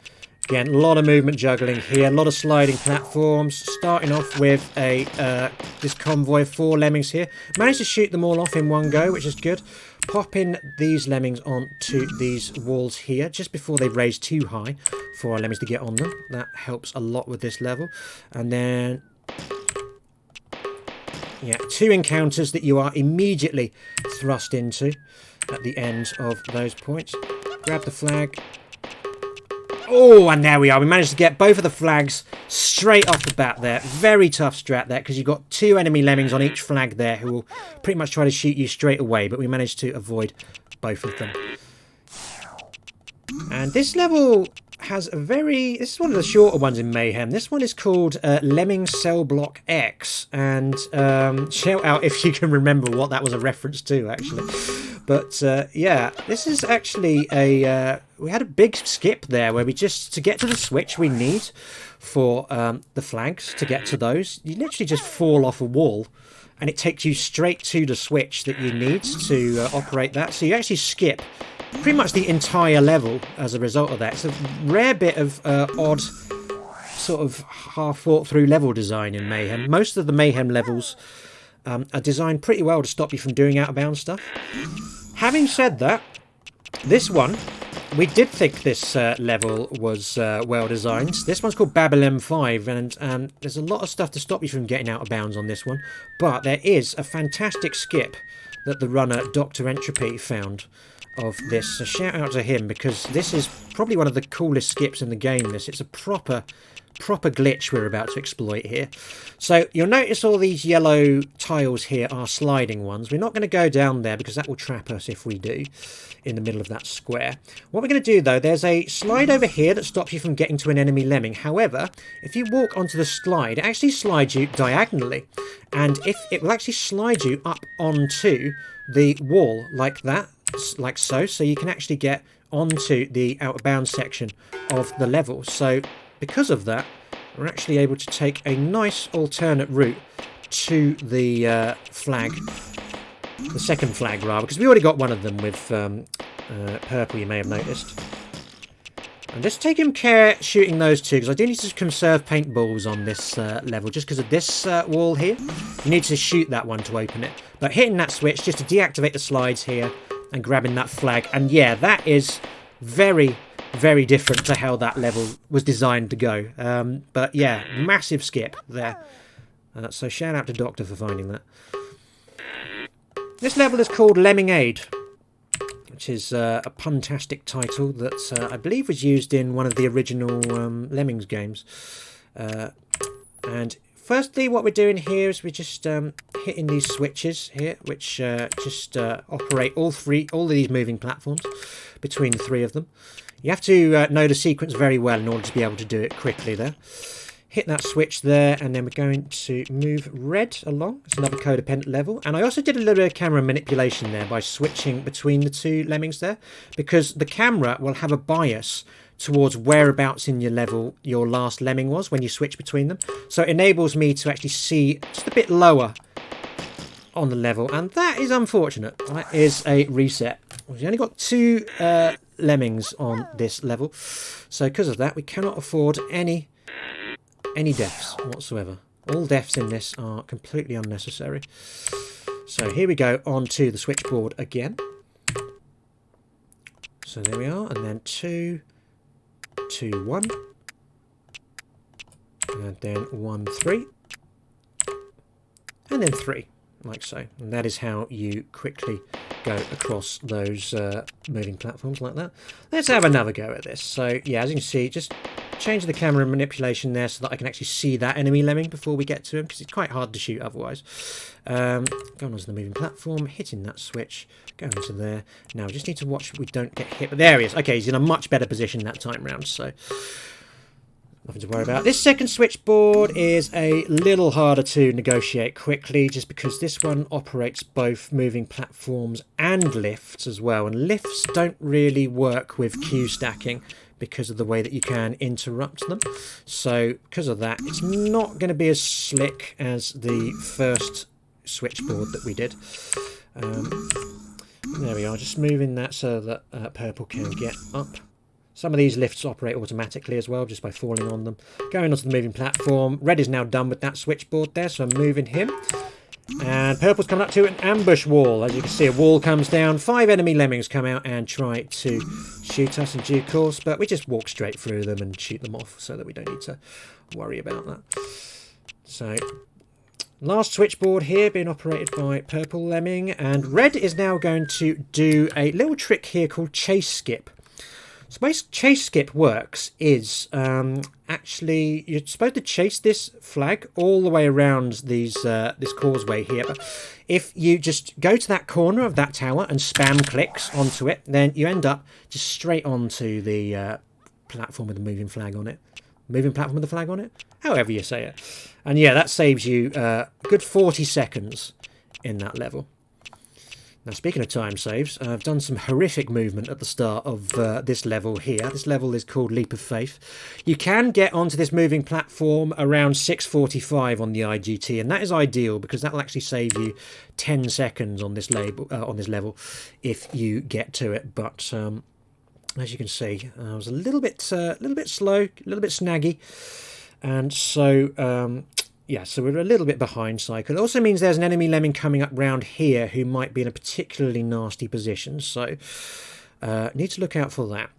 Again, a lot of movement juggling here, a lot of sliding platforms. Starting off with this convoy of 4 lemmings here. Managed to shoot them all off in one go, which is good. Popping these lemmings onto these walls here just before they raise too high for our lemmings to get on them. That helps a lot with this level. And then, yeah, 2 encounters that you are immediately thrust into at the end of those points. Grab the flag. Oh, and there we are. We managed to get both of the flags straight off the bat there. Very tough strat there, because you've got 2 enemy lemmings on each flag there who will pretty much try to shoot you straight away, but we managed to avoid both of them. And this level has a this is one of the shorter ones in Mayhem. This one is called Lemming Cell Block X, and shout out if you can remember what that was a reference to, actually. But yeah, this is actually a... we had a big skip there where we just... To get to the switch we need for the flags, to get to those, you literally just fall off a wall and it takes you straight to the switch that you need to operate that. So you actually skip pretty much the entire level as a result of that. It's a rare bit of odd sort of half thought through level design in Mayhem. Most of the Mayhem levels are designed pretty well to stop you from doing out of bounds stuff. Having said that, this one, we did think this level was well designed. This one's called Babylon 5, and there's a lot of stuff to stop you from getting out of bounds on this one. But there is a fantastic skip that the runner Dr. Entropy found of this. So shout out to him, because this is probably one of the coolest skips in the game. It's a proper glitch we're about to exploit here. So you'll notice all these yellow tiles here are sliding ones. We're not going to go down there because that will trap us if we do, in the middle of that square. What we're going to do though, there's a slide over here that stops you from getting to an enemy lemming. However, if you walk onto the slide, it actually slides you diagonally, and if it will actually slide you up onto the wall like that, like so you can actually get onto the out of bounds section of the level. So because of that, we're actually able to take a nice alternate route to the flag, the second flag rather, because we already got one of them with purple, you may have noticed. I'm just taking care shooting those two, because I do need to conserve paintballs on this level, just because of this wall here. You need to shoot that one to open it. But hitting that switch just to deactivate the slides here and grabbing that flag, and yeah, that is very different to how that level was designed to go. But yeah, massive skip there. So shout out to Doctor for finding that. This level is called Lemming Aid, which is a puntastic title that I believe was used in one of the original Lemmings games. And firstly, what we're doing here is we're just hitting these switches here, which just operate all of these moving platforms between the three of them. You have to know the sequence very well in order to be able to do it quickly there. Hit that switch there, and then we're going to move red along. It's another codependent level. And I also did a little bit of camera manipulation there by switching between the two lemmings there, because the camera will have a bias towards whereabouts in your level your last lemming was when you switch between them. So it enables me to actually see just a bit lower on the level, and that is unfortunate. That is a reset. We've only got two lemmings on this level, so because of that we cannot afford any deaths whatsoever. All deaths in this are completely unnecessary. So here we go onto the switchboard again. So there we are, and then 2, 2, 1, and then 1, 3, and then 3, like so. And that is how you quickly go across those moving platforms like that. Let's have another go at this. So yeah, as you can see, just change the camera manipulation there so that I can actually see that enemy lemming before we get to him, because it's quite hard to shoot otherwise. Going onto the moving platform, hitting that switch, going into there. Now we just need to watch we don't get hit. But there he is. Okay, he's in a much better position that time round, so nothing to worry about. This second switchboard is a little harder to negotiate quickly, just because this one operates both moving platforms and lifts as well. And lifts don't really work with queue stacking because of the way that you can interrupt them. So because of that, it's not going to be as slick as the first switchboard that we did. There we are, just moving that so that purple can get up. Some of these lifts operate automatically as well, just by falling on them. Going onto the moving platform. Red is now done with that switchboard there, so I'm moving him. And purple's coming up to an ambush wall. As you can see, a wall comes down. 5 enemy lemmings come out and try to shoot us in due course, but we just walk straight through them and shoot them off so that we don't need to worry about that. So, last switchboard here being operated by purple lemming, and red is now going to do a little trick here called chase skip. So the way chase skip works is actually you're supposed to chase this flag all the way around these this causeway here. But if you just go to that corner of that tower and spam clicks onto it, then you end up just straight onto the platform with the moving flag on it. Moving platform with the flag on it? However you say it. And yeah, that saves you a good 40 seconds in that level. Now, speaking of time saves, I've done some horrific movement at the start of this level here. This level is called Leap of Faith. You can get onto this moving platform around 6:45 on the IGT, and that is ideal because that will actually save you 10 seconds on this level if you get to it. But as you can see, I was a little bit slow, a little bit snaggy, and so yeah, so we're a little bit behind cycle. It also means there's an enemy lemming coming up round here who might be in a particularly nasty position, so need to look out for that.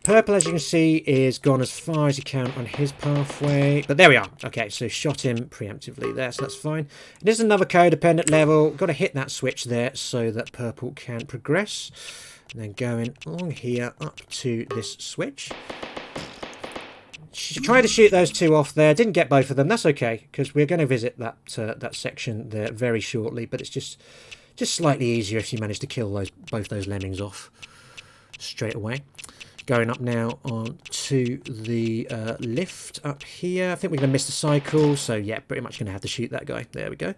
Purple, as you can see, is gone as far as he can on his pathway. But there we are. Okay, so shot him preemptively there, so that's fine. This is another codependent level. Got to hit that switch there so that purple can progress. And then going along here up to this switch. Tried to shoot those two off there. Didn't get both of them. That's okay, because we're going to visit that that section there very shortly. But it's just slightly easier if you manage to kill both those lemmings off straight away. Going up now on to the lift up here. I think we're going to miss the cycle. So yeah, pretty much going to have to shoot that guy. There we go.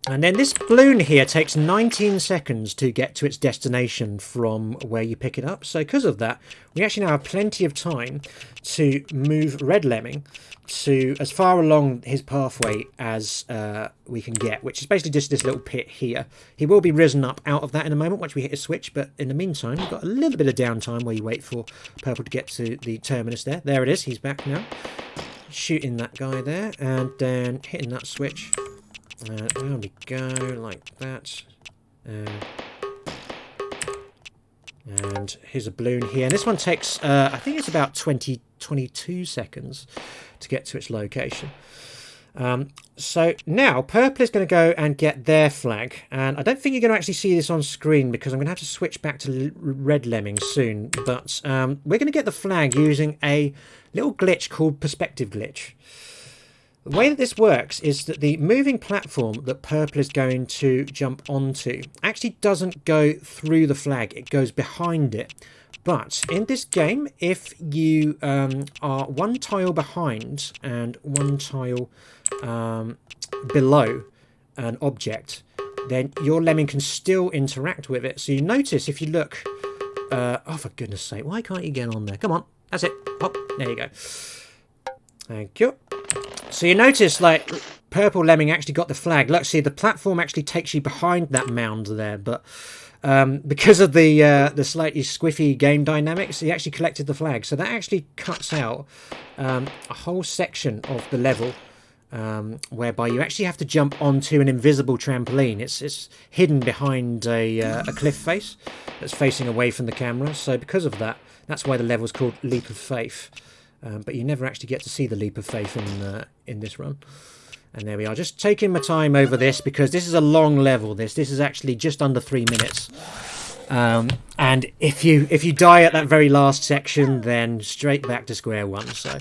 And then this balloon here takes 19 seconds to get to its destination from where you pick it up. So because of that, we actually now have plenty of time to move Red Lemming to as far along his pathway as we can get, which is basically just this little pit here. He will be risen up out of that in a moment once we hit a switch, but in the meantime, we've got a little bit of downtime where you wait for Purple to get to the terminus there. There it is, he's back now. Shooting that guy there, and then hitting that switch. There we go, like that. And here's a balloon here. And this one takes, I think it's about 22 seconds to get to its location. So now Purple is going to go and get their flag. And I don't think you're going to actually see this on screen because I'm going to have to switch back to Red Lemming soon. But we're going to get the flag using a little glitch called Perspective Glitch. The way that this works is that the moving platform that Purple is going to jump onto actually doesn't go through the flag, it goes behind it. But in this game, if you are one tile behind and one tile below an object, then your lemming can still interact with it. So you notice if you look... oh, for goodness sake, why can't you get on there? Come on, that's it. Hop, there you go. Thank you. So you notice, like, Purple Lemming actually got the flag. Look, see, the platform actually takes you behind that mound there, but because of the slightly squiffy game dynamics, he actually collected the flag. So that actually cuts out a whole section of the level whereby you actually have to jump onto an invisible trampoline. It's hidden behind a cliff face that's facing away from the camera. So because of that, that's why the level's called Leap of Faith. But you never actually get to see the Leap of Faith in this run. And there we are, just taking my time over this because this is a long level. This is actually just under 3 minutes. And if you die at that very last section, then straight back to square one. So,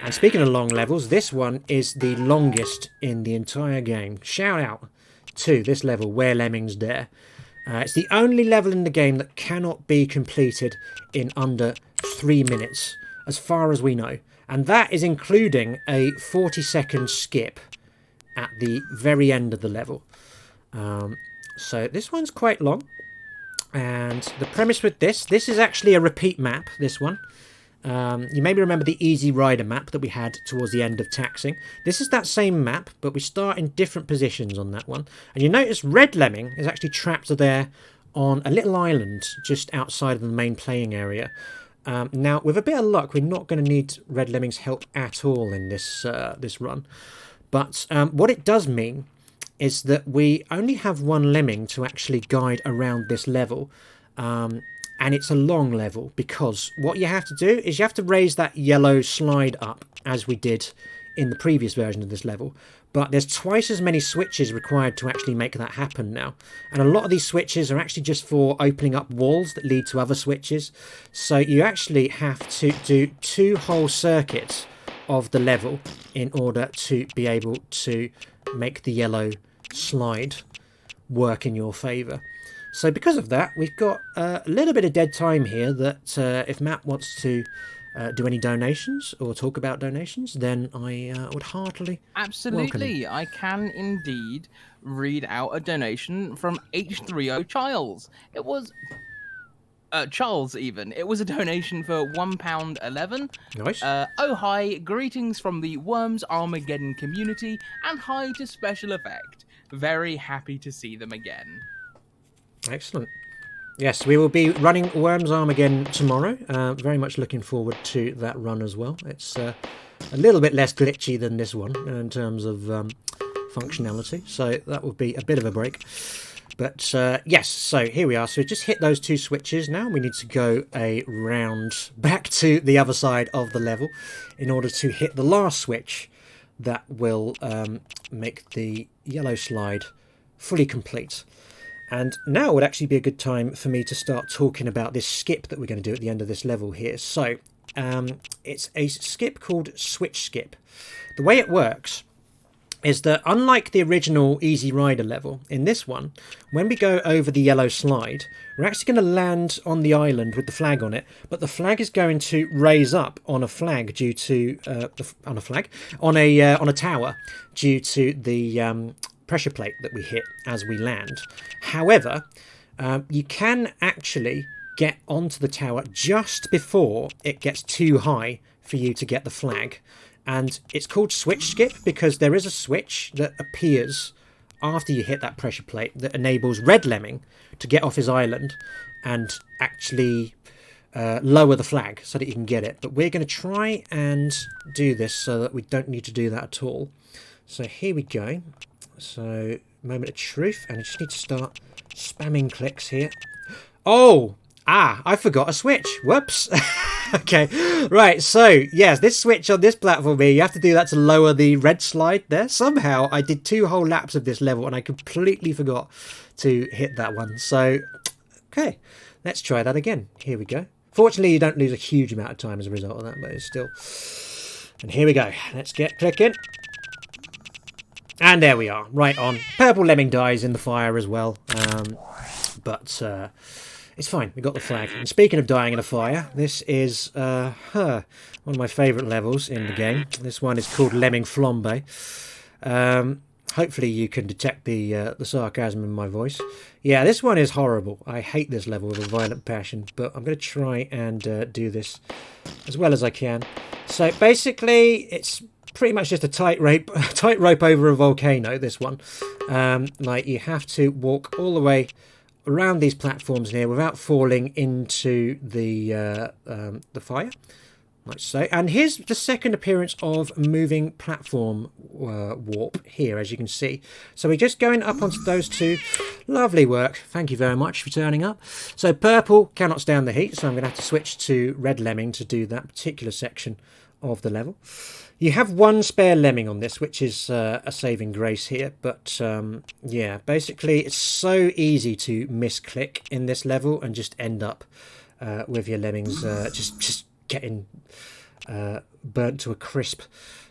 and speaking of long levels, this one is the longest in the entire game. Shout out to this level, Where Lemmings Dare. It's the only level in the game that cannot be completed in under 3 minutes, as far as we know. And that is including a 40-second skip at the very end of the level. So this one's quite long. And the premise with this is actually a repeat map, this one. You maybe remember the Easy Rider map that we had towards the end of Taxing. This is that same map, but we start in different positions on that one. And you notice Red Lemming is actually trapped there on a little island just outside of the main playing area. Now, with a bit of luck, we're not going to need Red Lemming's help at all in this run. But what it does mean is that we only have one lemming to actually guide around this level. And it's a long level because what you have to do is you have to raise that yellow slide up as we did in the previous version of this level. But there's twice as many switches required to actually make that happen now. And a lot of these switches are actually just for opening up walls that lead to other switches. So you actually have to do 2 whole circuits of the level in order to be able to make the yellow slide work in your favour. So because of that, we've got a little bit of dead time here that if Matt wants to do any donations or talk about donations, then I would heartily Absolutely, I can indeed read out a donation from H3O Charles. It was Charles even. It was a donation for £1.11. Nice. Oh hi, greetings from the Worms Armageddon community, and hi to Special Effect. Very happy to see them again. Excellent. Yes, we will be running Worms Arm again tomorrow. Very much looking forward to that run as well. It's a little bit less glitchy than this one in terms of functionality, so that will be a bit of a break. But yes, so here we are. So we just hit those 2 switches now. We need to go a round back to the other side of the level in order to hit the last switch that will make the yellow slide fully complete. And now would actually be a good time for me to start talking about this skip that we're going to do at the end of this level here. So it's a skip called Switch Skip. The way it works is that unlike the original Easy Rider level, in this one, when we go over the yellow slide, we're actually going to land on the island with the flag on it, but the flag is going to raise up on a flag due to on a tower due to the pressure plate that we hit as we land. However, you can actually get onto the tower just before it gets too high for you to get the flag. And it's called Switch Skip because there is a switch that appears after you hit that pressure plate that enables Red Lemming to get off his island and actually lower the flag so that you can get it. But we're going to try and do this so that we don't need to do that at all. So here we go. So, moment of truth, and I just need to start spamming clicks here. Oh! I forgot a switch. Whoops. Okay, right, so, yes, this switch on this platform here, you have to do that to lower the red slide there. Somehow, I did 2 whole laps of this level, and I completely forgot to hit that one. So, okay, let's try that again. Here we go. Fortunately, you don't lose a huge amount of time as a result of that, but it's still... And here we go. Let's get clicking. And there we are, right on. Purple Lemming dies in the fire as well, but it's fine, we got the flag. And speaking of dying in a fire, this is one of my favourite levels in the game. This one is called Lemming Flambe. Hopefully you can detect the sarcasm in my voice. Yeah, this one is horrible. I hate this level with a violent passion, but I'm going to try and do this as well as I can. So basically, it's pretty much just a tightrope over a volcano, this one. Like, you have to walk all the way around these platforms here without falling into the fire, like so. And here's the second appearance of moving platform warp here, as you can see. So we're just going up onto those 2. Lovely work. Thank you very much for turning up. So purple cannot stand the heat, so I'm going to have to switch to Red Lemming to do that particular section of the level. You have 1 spare Lemming on this, which is a saving grace here. But, yeah, basically it's so easy to misclick in this level and just end up with your Lemmings just getting burnt to a crisp.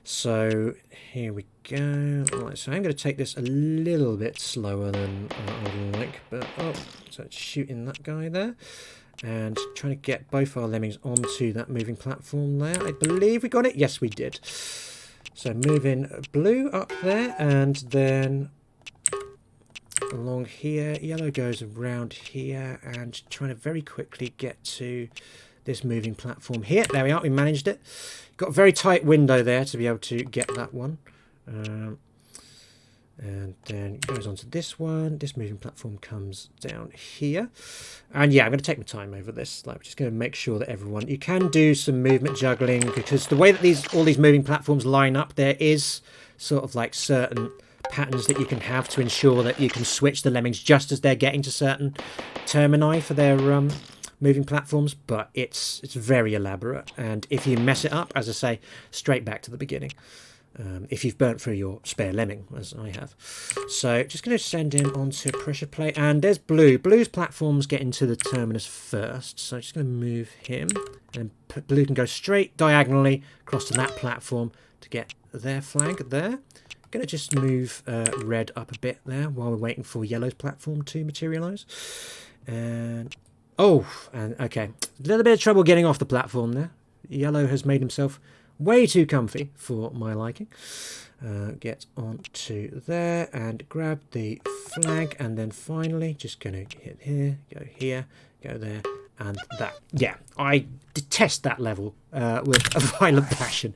So, here we go. Right, so I'm going to take this a little bit slower than I would like. But, oh, so it's shooting that guy there. And trying to get both our Lemmings onto that moving platform there. I believe we got it. Yes, we did. So moving blue up there, and then along here. Yellow goes around here, and trying to very quickly get to this moving platform here. There we are. We managed it. Got a very tight window there to be able to get that one. And then it goes on to this one. This moving platform comes down here. And yeah, I'm going to take my time over this. Like, we're just going to make sure that everyone... You can do some movement juggling, because the way that all these moving platforms line up, there is sort of like certain patterns that you can have to ensure that you can switch the Lemmings just as they're getting to certain termini for their moving platforms. But it's very elaborate. And if you mess it up, as I say, straight back to the beginning. If you've burnt through your spare Lemming, as I have. So just going to send him onto pressure plate. And there's blue. Blue's platforms get into the terminus first. So I'm just going to move him. And blue can go straight diagonally across to that platform to get their flag there. Going to just move red up a bit there while we're waiting for yellow's platform to materialise. And... Oh, and okay. A little bit of trouble getting off the platform there. Yellow has made himself way too comfy for my liking. Get onto there and grab the flag, and then finally just going to hit here, go there, and that. Yeah, I detest that level with a violent passion,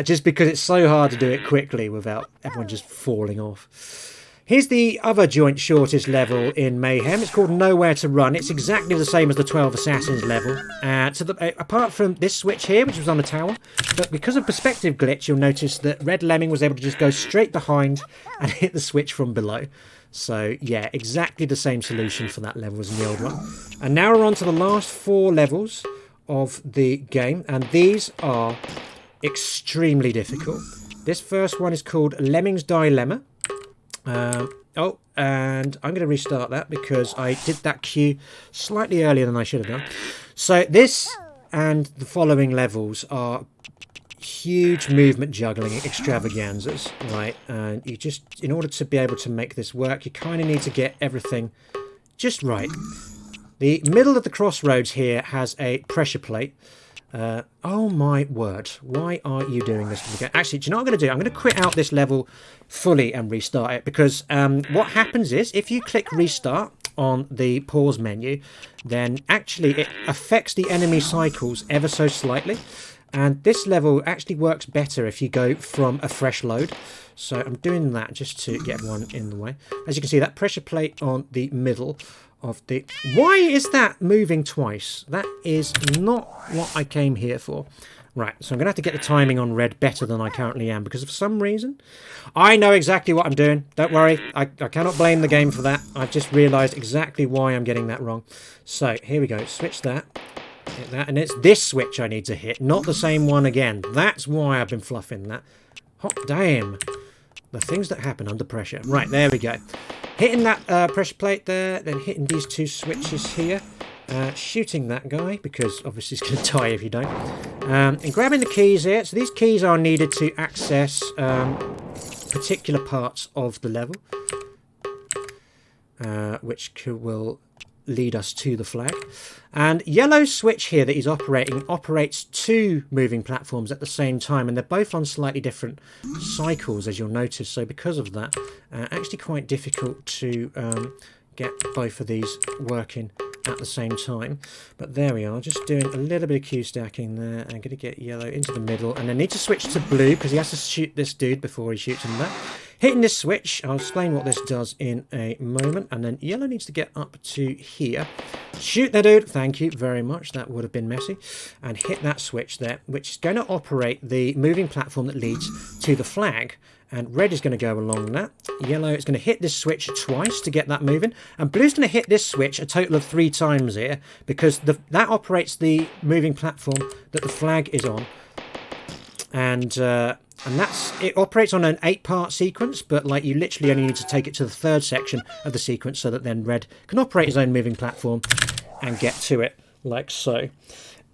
just because it's so hard to do it quickly without everyone just falling off. Here's the other joint shortest level in Mayhem. It's called Nowhere to Run. It's exactly the same as the 12 Assassins level. Apart from this switch here, which was on the tower, but because of perspective glitch, you'll notice that Red Lemming was able to just go straight behind and hit the switch from below. So, yeah, exactly the same solution for that level as in the old one. And now we're on to the last 4 levels of the game, and these are extremely difficult. This first one is called Lemming's Dilemma. And I'm going to restart that because I did that cue slightly earlier than I should have done. So this and the following levels are huge movement juggling extravaganzas, right? And you just, in order to be able to make this work, you kind of need to get everything just right. The middle of the crossroads here has a pressure plate. Oh my word, why are you doing this? Actually, do you know what I'm going to do? I'm going to quit out this level fully and restart it, because what happens is if you click restart on the pause menu, then actually it affects the enemy cycles ever so slightly, and this level actually works better if you go from a fresh load. So I'm doing that just to get everyone in the way. As you can see, that pressure plate on the middle of the... Why is that moving twice? That is not what I came here for. Right, so I'm going to have to get the timing on red better than I currently am, because for some reason I know exactly what I'm doing. Don't worry, I cannot blame the game for that. I've just realised exactly why I'm getting that wrong. So here we go, switch that, hit that, and it's this switch I need to hit, not the same one again. That's why I've been fluffing that. Hot damn, the things that happen under pressure. Right, there we go. Hitting that pressure plate there, then hitting these 2 switches here, shooting that guy, because obviously he's going to die if you don't, and grabbing the keys here. So these keys are needed to access particular parts of the level, which will lead us to the flag. And yellow's switch here that he's operating operates 2 moving platforms at the same time, and they're both on slightly different cycles, as you'll notice. So because of that, actually quite difficult to get both of these working at the same time. But there we are, just doing a little bit of Q stacking there. I'm going to get yellow into the middle, and then need to switch to blue because he has to shoot this dude before he shoots him back. Hitting this switch, I'll explain what this does in a moment, and then yellow needs to get up to here. Shoot that dude, thank you very much, that would have been messy. And hit that switch there, which is going to operate the moving platform that leads to the flag. And red is going to go along that. Yellow is going to hit this switch twice to get that moving. And blue's going to hit this switch a total of 3 times here, because that operates the moving platform that the flag is on. And it operates on an 8-part sequence, but like you literally only need to take it to the 3rd section of the sequence so that then red can operate his own moving platform and get to it like so.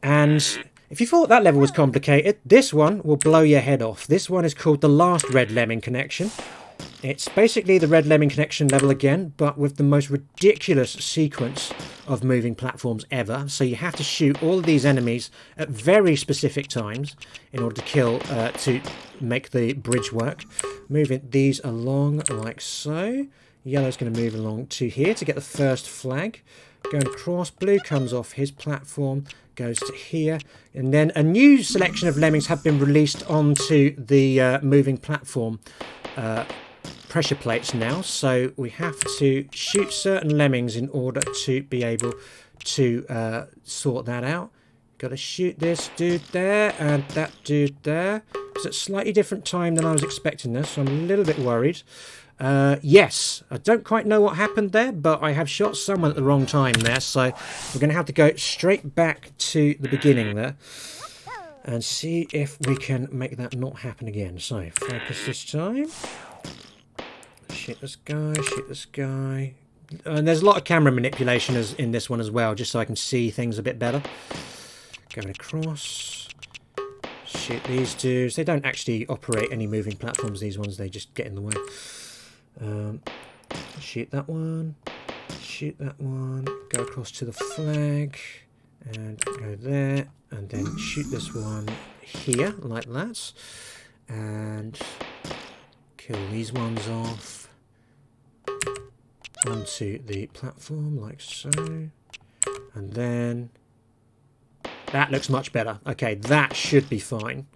And if you thought that level was complicated, this one will blow your head off. This one is called the last Red Lemming Connection. It's basically the Red Lemming Connection level again, but with the most ridiculous sequence of moving platforms ever. So you have to shoot all of these enemies at very specific times in order to kill, to make the bridge work. Moving these along like so. Yellow's going to move along to here to get the first flag. Going across, blue comes off his platform, goes to here, and then a new selection of lemmings have been released onto the moving platform pressure plates now, so we have to shoot certain lemmings in order to be able to sort that out. Got to shoot this dude there and that dude there. It's at a slightly different time than I was expecting this, so I'm a little bit worried. Yes, I don't quite know what happened there, but I have shot someone at the wrong time there, so we're going to have to go straight back to the beginning there and see if we can make that not happen again. So, focus this time. Shoot this guy, shoot this guy. And there's a lot of camera manipulation in this one as well, just so I can see things a bit better. Going across. Shoot these dudes. They don't actually operate any moving platforms, these ones, they just get in the way. Shoot that one, shoot that one, go across to the flag, And go there, and then shoot this one here, like that. And kill these ones off. Onto the platform, like so. And then... that looks much better. Okay, that should be fine.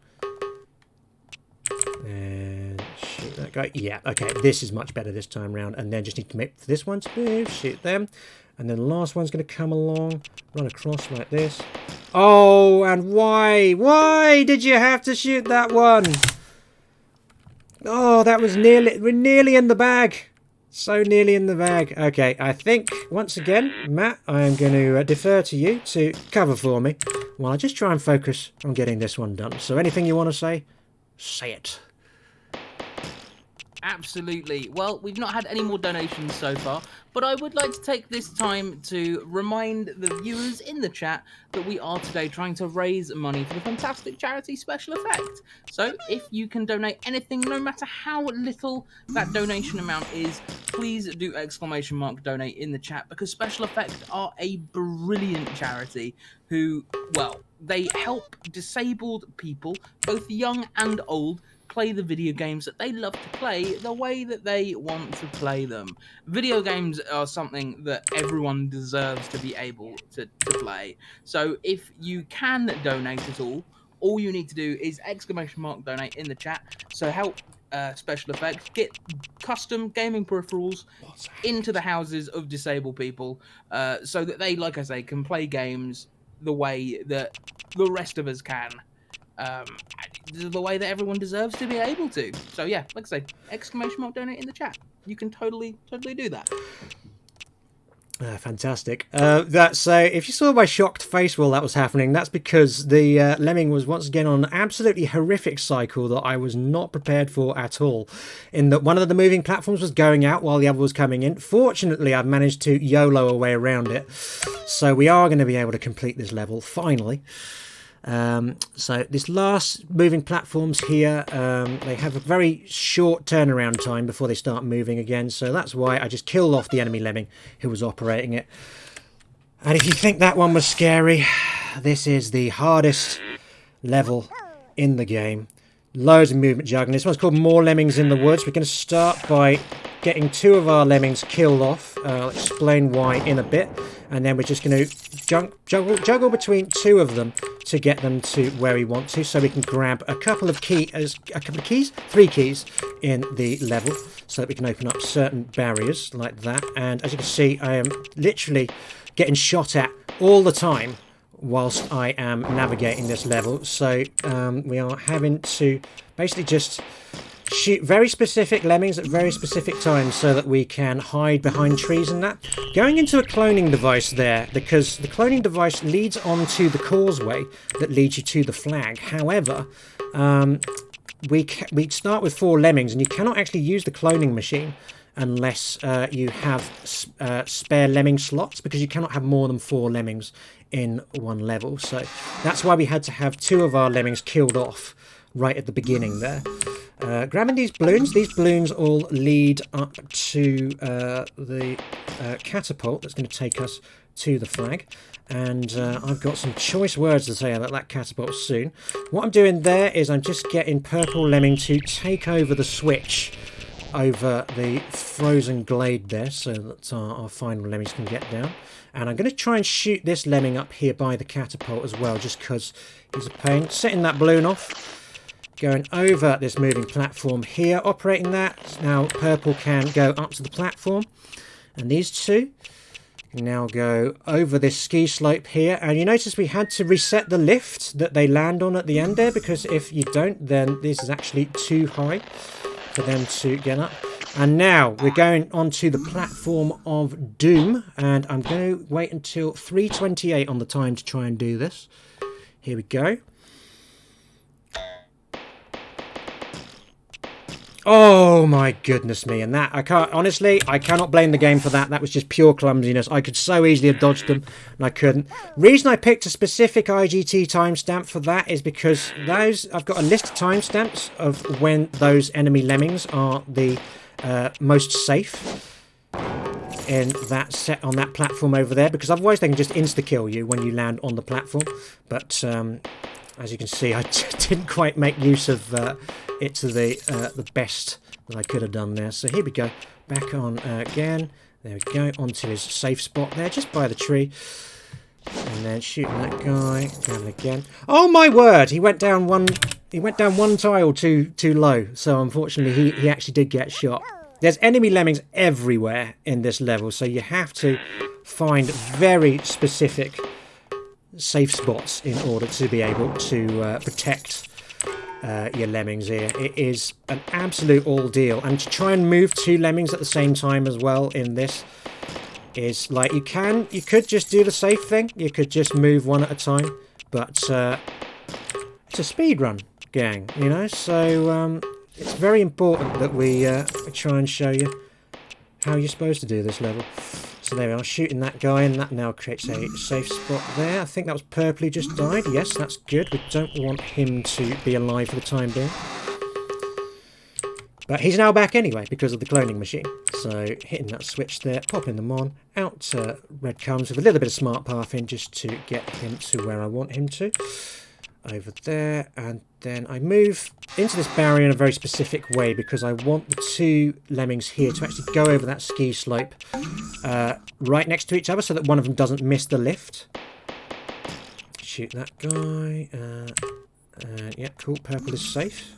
And shoot that guy. Yeah, okay, this is much better this time round. And then just need to make this one to move, shoot them. And then the last one's going to come along, run across like this. Oh, and why? Why did you have to shoot that one? Oh, that was we're nearly in the bag. So nearly in the bag. Okay, I think, once again, Matt, I am going to defer to you to cover for me while I just try and focus on getting this one done. So anything you want to say, say it. Absolutely. Well, we've not had any more donations so far, but I would like to take this time to remind the viewers in the chat that we are today trying to raise money for the fantastic charity Special Effect. So if you can donate anything, no matter how little that donation amount is, please do !donate in the chat, because Special Effect are a brilliant charity who, well, they help disabled people, both young and old, play the video games that they love to play the way that they want to play them. Video games are something that everyone deserves to be able to play. So if you can donate at all you need to do is !donate in the chat. So help Special Effects get custom gaming peripherals into the houses of disabled people, so that they, like I say, can play games the way that the rest of us can. The way that everyone deserves to be able to. So yeah, like I say, !donate in the chat. You can totally do that. Fantastic. So if you saw my shocked face while that was happening, that's because the Lemming was once again on an absolutely horrific cycle that I was not prepared for at all. In that one of the moving platforms was going out while the other was coming in. Fortunately, I've managed to YOLO a way around it. So we are going to be able to complete this level, finally. So this last moving platforms here, they have a very short turnaround time before they start moving again, so that's why I just killed off the enemy Lemming who was operating it. And if you think that one was scary, this is the hardest level in the game. Loads of movement juggling. This one's called More Lemmings in the Woods. We're going to start by getting 2 of our lemmings killed off. I'll explain why in a bit. And then we're just going to juggle between 2 of them to get them to where we want to, so we can grab a couple of keys, 3 keys in the level, so that we can open up certain barriers like that. And as you can see, I am literally getting shot at all the time whilst I am navigating this level. So we are having to basically just shoot very specific lemmings at very specific times so that we can hide behind trees and that. Going into a cloning device there, because the cloning device leads onto the causeway that leads you to the flag. However, we start with 4 lemmings, and you cannot actually use the cloning machine unless you have spare lemming slots, because you cannot have more than 4 lemmings in one level. So that's why we had to have 2 of our lemmings killed off right at the beginning there. Grabbing these balloons all lead up to the catapult that's going to take us to the flag. And I've got some choice words to say about that catapult soon. What I'm doing there is I'm just getting purple lemming to take over the switch over the frozen glade there, so that our final lemmings can get down. And I'm going to try and shoot this lemming up here by the catapult as well, just because he's a pain. Setting that balloon off. Going over this moving platform here, operating that. Now purple can go up to the platform. And these 2 can now go over this ski slope here. And you notice we had to reset the lift that they land on at the end there, because if you don't, then this is actually too high for them to get up. And now we're going onto the platform of doom, and I'm going to wait until 3:28 on the time to try and do this. Here we go. Oh my goodness me, and that, I cannot blame the game for that. That was just pure clumsiness. I could so easily have dodged them, and I couldn't. Reason I picked a specific IGT timestamp for that is because I've got a list of timestamps of when those enemy lemmings are the most safe in that set on that platform over there, because otherwise they can just insta-kill you when you land on the platform. But as you can see, I didn't quite make use of it to the best that I could have done there. So here we go, back on again. There we go, onto his safe spot there, just by the tree. And then shooting that guy, down again. Oh my word! He went down one tile too low. So unfortunately, he actually did get shot. There's enemy lemmings everywhere in this level, so you have to find very specific safe spots in order to be able to protect your lemmings here. It is an absolute ordeal, and to try and move 2 lemmings at the same time as well in this is like, you could just do the safe thing, you could just move one at a time, but it's a speed run, gang, you know, so it's very important that we try and show you how you're supposed to do this level. So there we are, shooting that guy, and that now creates a safe spot there. I think that was purpley just died. Yes, that's good. We don't want him to be alive for the time being. But he's now back anyway because of the cloning machine. So hitting that switch there, popping them on. Out red comes with a little bit of smart pathing just to get him to where I want him to. Over there, and then I move into this barrier in a very specific way because I want the 2 lemmings here to actually go over that ski slope right next to each other so that one of them doesn't miss the lift. Shoot that guy. Yeah, cool. Purple is safe.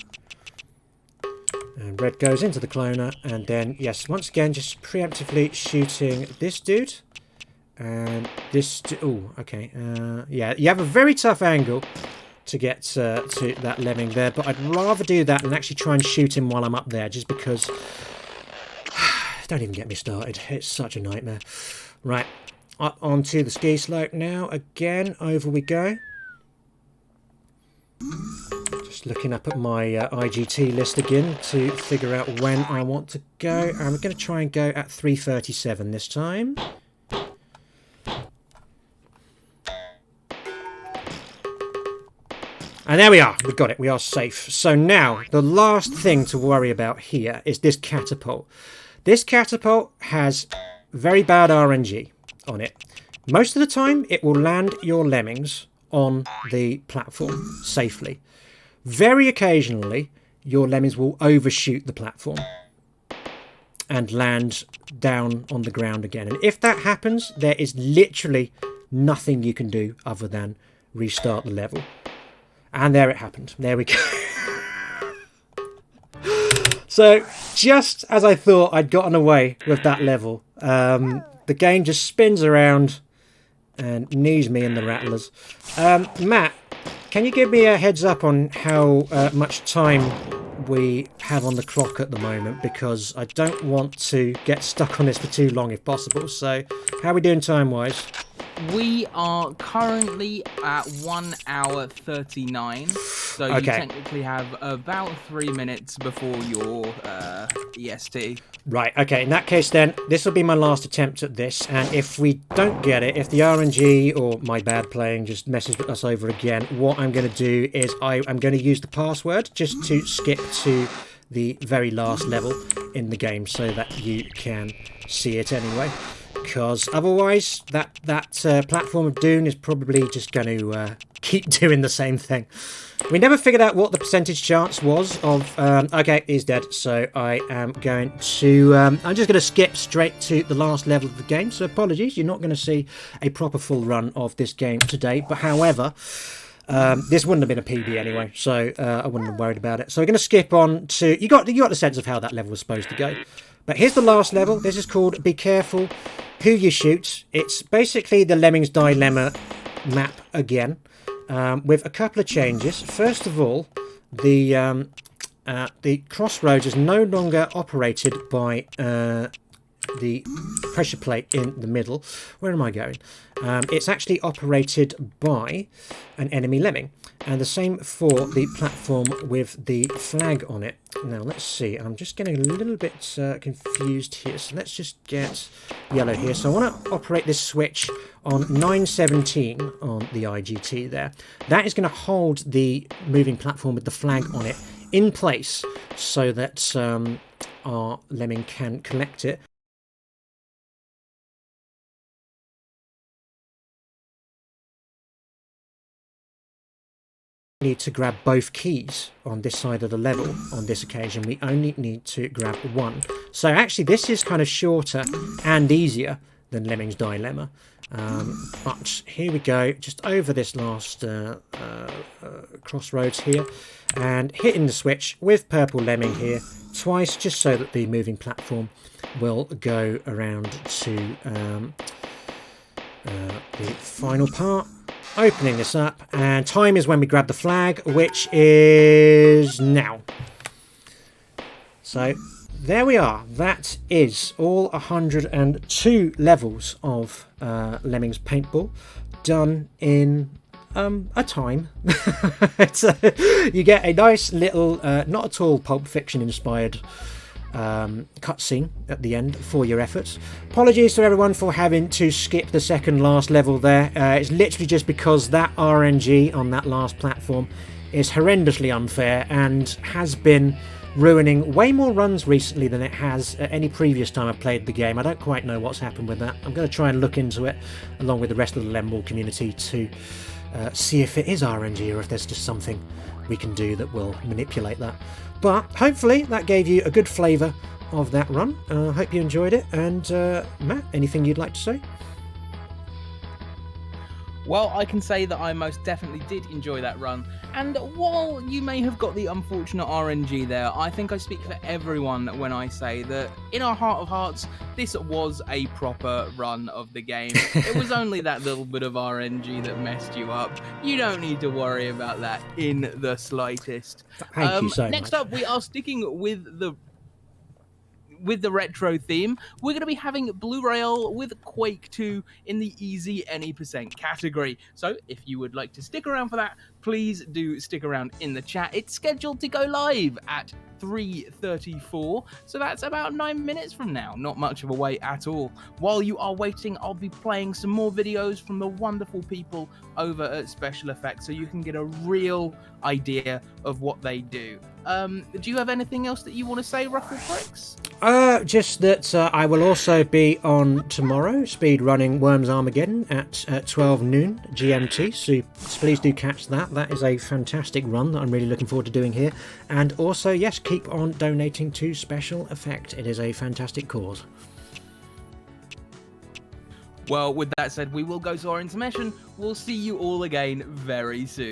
And red goes into the cloner, and then, yes, once again, just preemptively shooting this dude. And this... Oh, okay. Yeah, you have a very tough angle to get to that lemming there, but I'd rather do that and actually try and shoot him while I'm up there, just because... Don't even get me started. It's such a nightmare. Right, up onto the ski slope now. Again, over we go. Just looking up at my IGT list again to figure out when I want to go. And we're going to try and go at 3:37 this time. And there we are. We've got it. We are safe. So now, the last thing to worry about here is this catapult. This catapult has very bad RNG on it. Most of the time, it will land your lemmings on the platform safely. Very occasionally, your lemmings will overshoot the platform and land down on the ground again. And if that happens, there is literally nothing you can do other than restart the level. And there it happened. There we go. So, just as I thought I'd gotten away with that level, the game just spins around and knees me in the rattlers. Matt, can you give me a heads up on how much time we have on the clock at the moment? Because I don't want to get stuck on this for too long if possible. So, how are we doing time-wise? We are currently at 1 hour 39, so you technically have about 3 minutes before your EST. Right, okay, in that case then, this will be my last attempt at this, and if we don't get it, if the RNG or my bad playing just messes us over again, what I'm going to do is I'm going to use the password just to skip to the very last level in the game so that you can see it anyway. Because otherwise, that platform of doom is probably just going to keep doing the same thing. We never figured out what the percentage chance was of... okay, he's dead. So I am going to... I'm just going to skip straight to the last level of the game. So apologies, you're not going to see a proper full run of this game today. But however... this wouldn't have been a PB anyway, so I wouldn't have worried about it. So we're going to skip on to... You got the sense of how that level was supposed to go. But here's the last level. This is called Be Careful Who You Shoot. It's basically the Lemmings Dilemma map again, with a couple of changes. First of all, the crossroads is no longer operated by the pressure plate in the middle. Where am I going? It's actually operated by an enemy lemming, and the same for the platform with the flag on it. Now let's see, I'm just getting a little bit confused here, so let's just get yellow here. So I want to operate this switch on 917 on the IGT there. That is going to hold the moving platform with the flag on it in place so that our lemming can collect it. need to grab both keys on this side of the level. On this occasion, we only need to grab one. So actually, this is kind of shorter and easier than Lemmings Dilemma. But here we go, just over this last crossroads here, and hitting the switch with purple lemming here twice, just so that the moving platform will go around to the final part. Opening this up, and time is when we grab the flag, which is now. So there we are. That is all 102 levels of Lemmings Paintball done in a time. You get a nice little, not at all Pulp Fiction inspired cutscene at the end for your efforts. Apologies to everyone for having to skip the second last level there. It's literally just because that RNG on that last platform is horrendously unfair and has been ruining way more runs recently than it has at any previous time I played the game. I don't quite know what's happened with that. I'm going to try and look into it along with the rest of the Lemming community to see if it is RNG or if there's just something we can do that will manipulate that. But hopefully that gave you a good flavour of that run. I hope you enjoyed it. And Matt, anything you'd like to say? Well, I can say that I most definitely did enjoy that run, and while you may have got the unfortunate RNG there, I think I speak for everyone when I say that in our heart of hearts, this was a proper run of the game. It was only that little bit of RNG that messed you up. You don't need to worry about that in the slightest. Thank you so much. Next up, we are sticking with the retro theme. We're going to be having Blue Rail with Quake 2 in the easy any % category. So if you would like to stick around for that, please do stick around in the chat. It's scheduled to go live at 3:34, so that's about 9 minutes from now. Not much of a wait at all. While you are waiting, I'll be playing some more videos from the wonderful people over at Special Effects so you can get a real idea of what they do. Do you have anything else that you want to say, RuffledBricks? Just that I will also be on tomorrow, speed running Worms Armageddon at 12 noon GMT, so please do catch that. That is a fantastic run that I'm really looking forward to doing here. And also, yes, keep on donating to Special Effect. It is a fantastic cause. Well, with that said, we will go to our intermission. We'll see you all again very soon.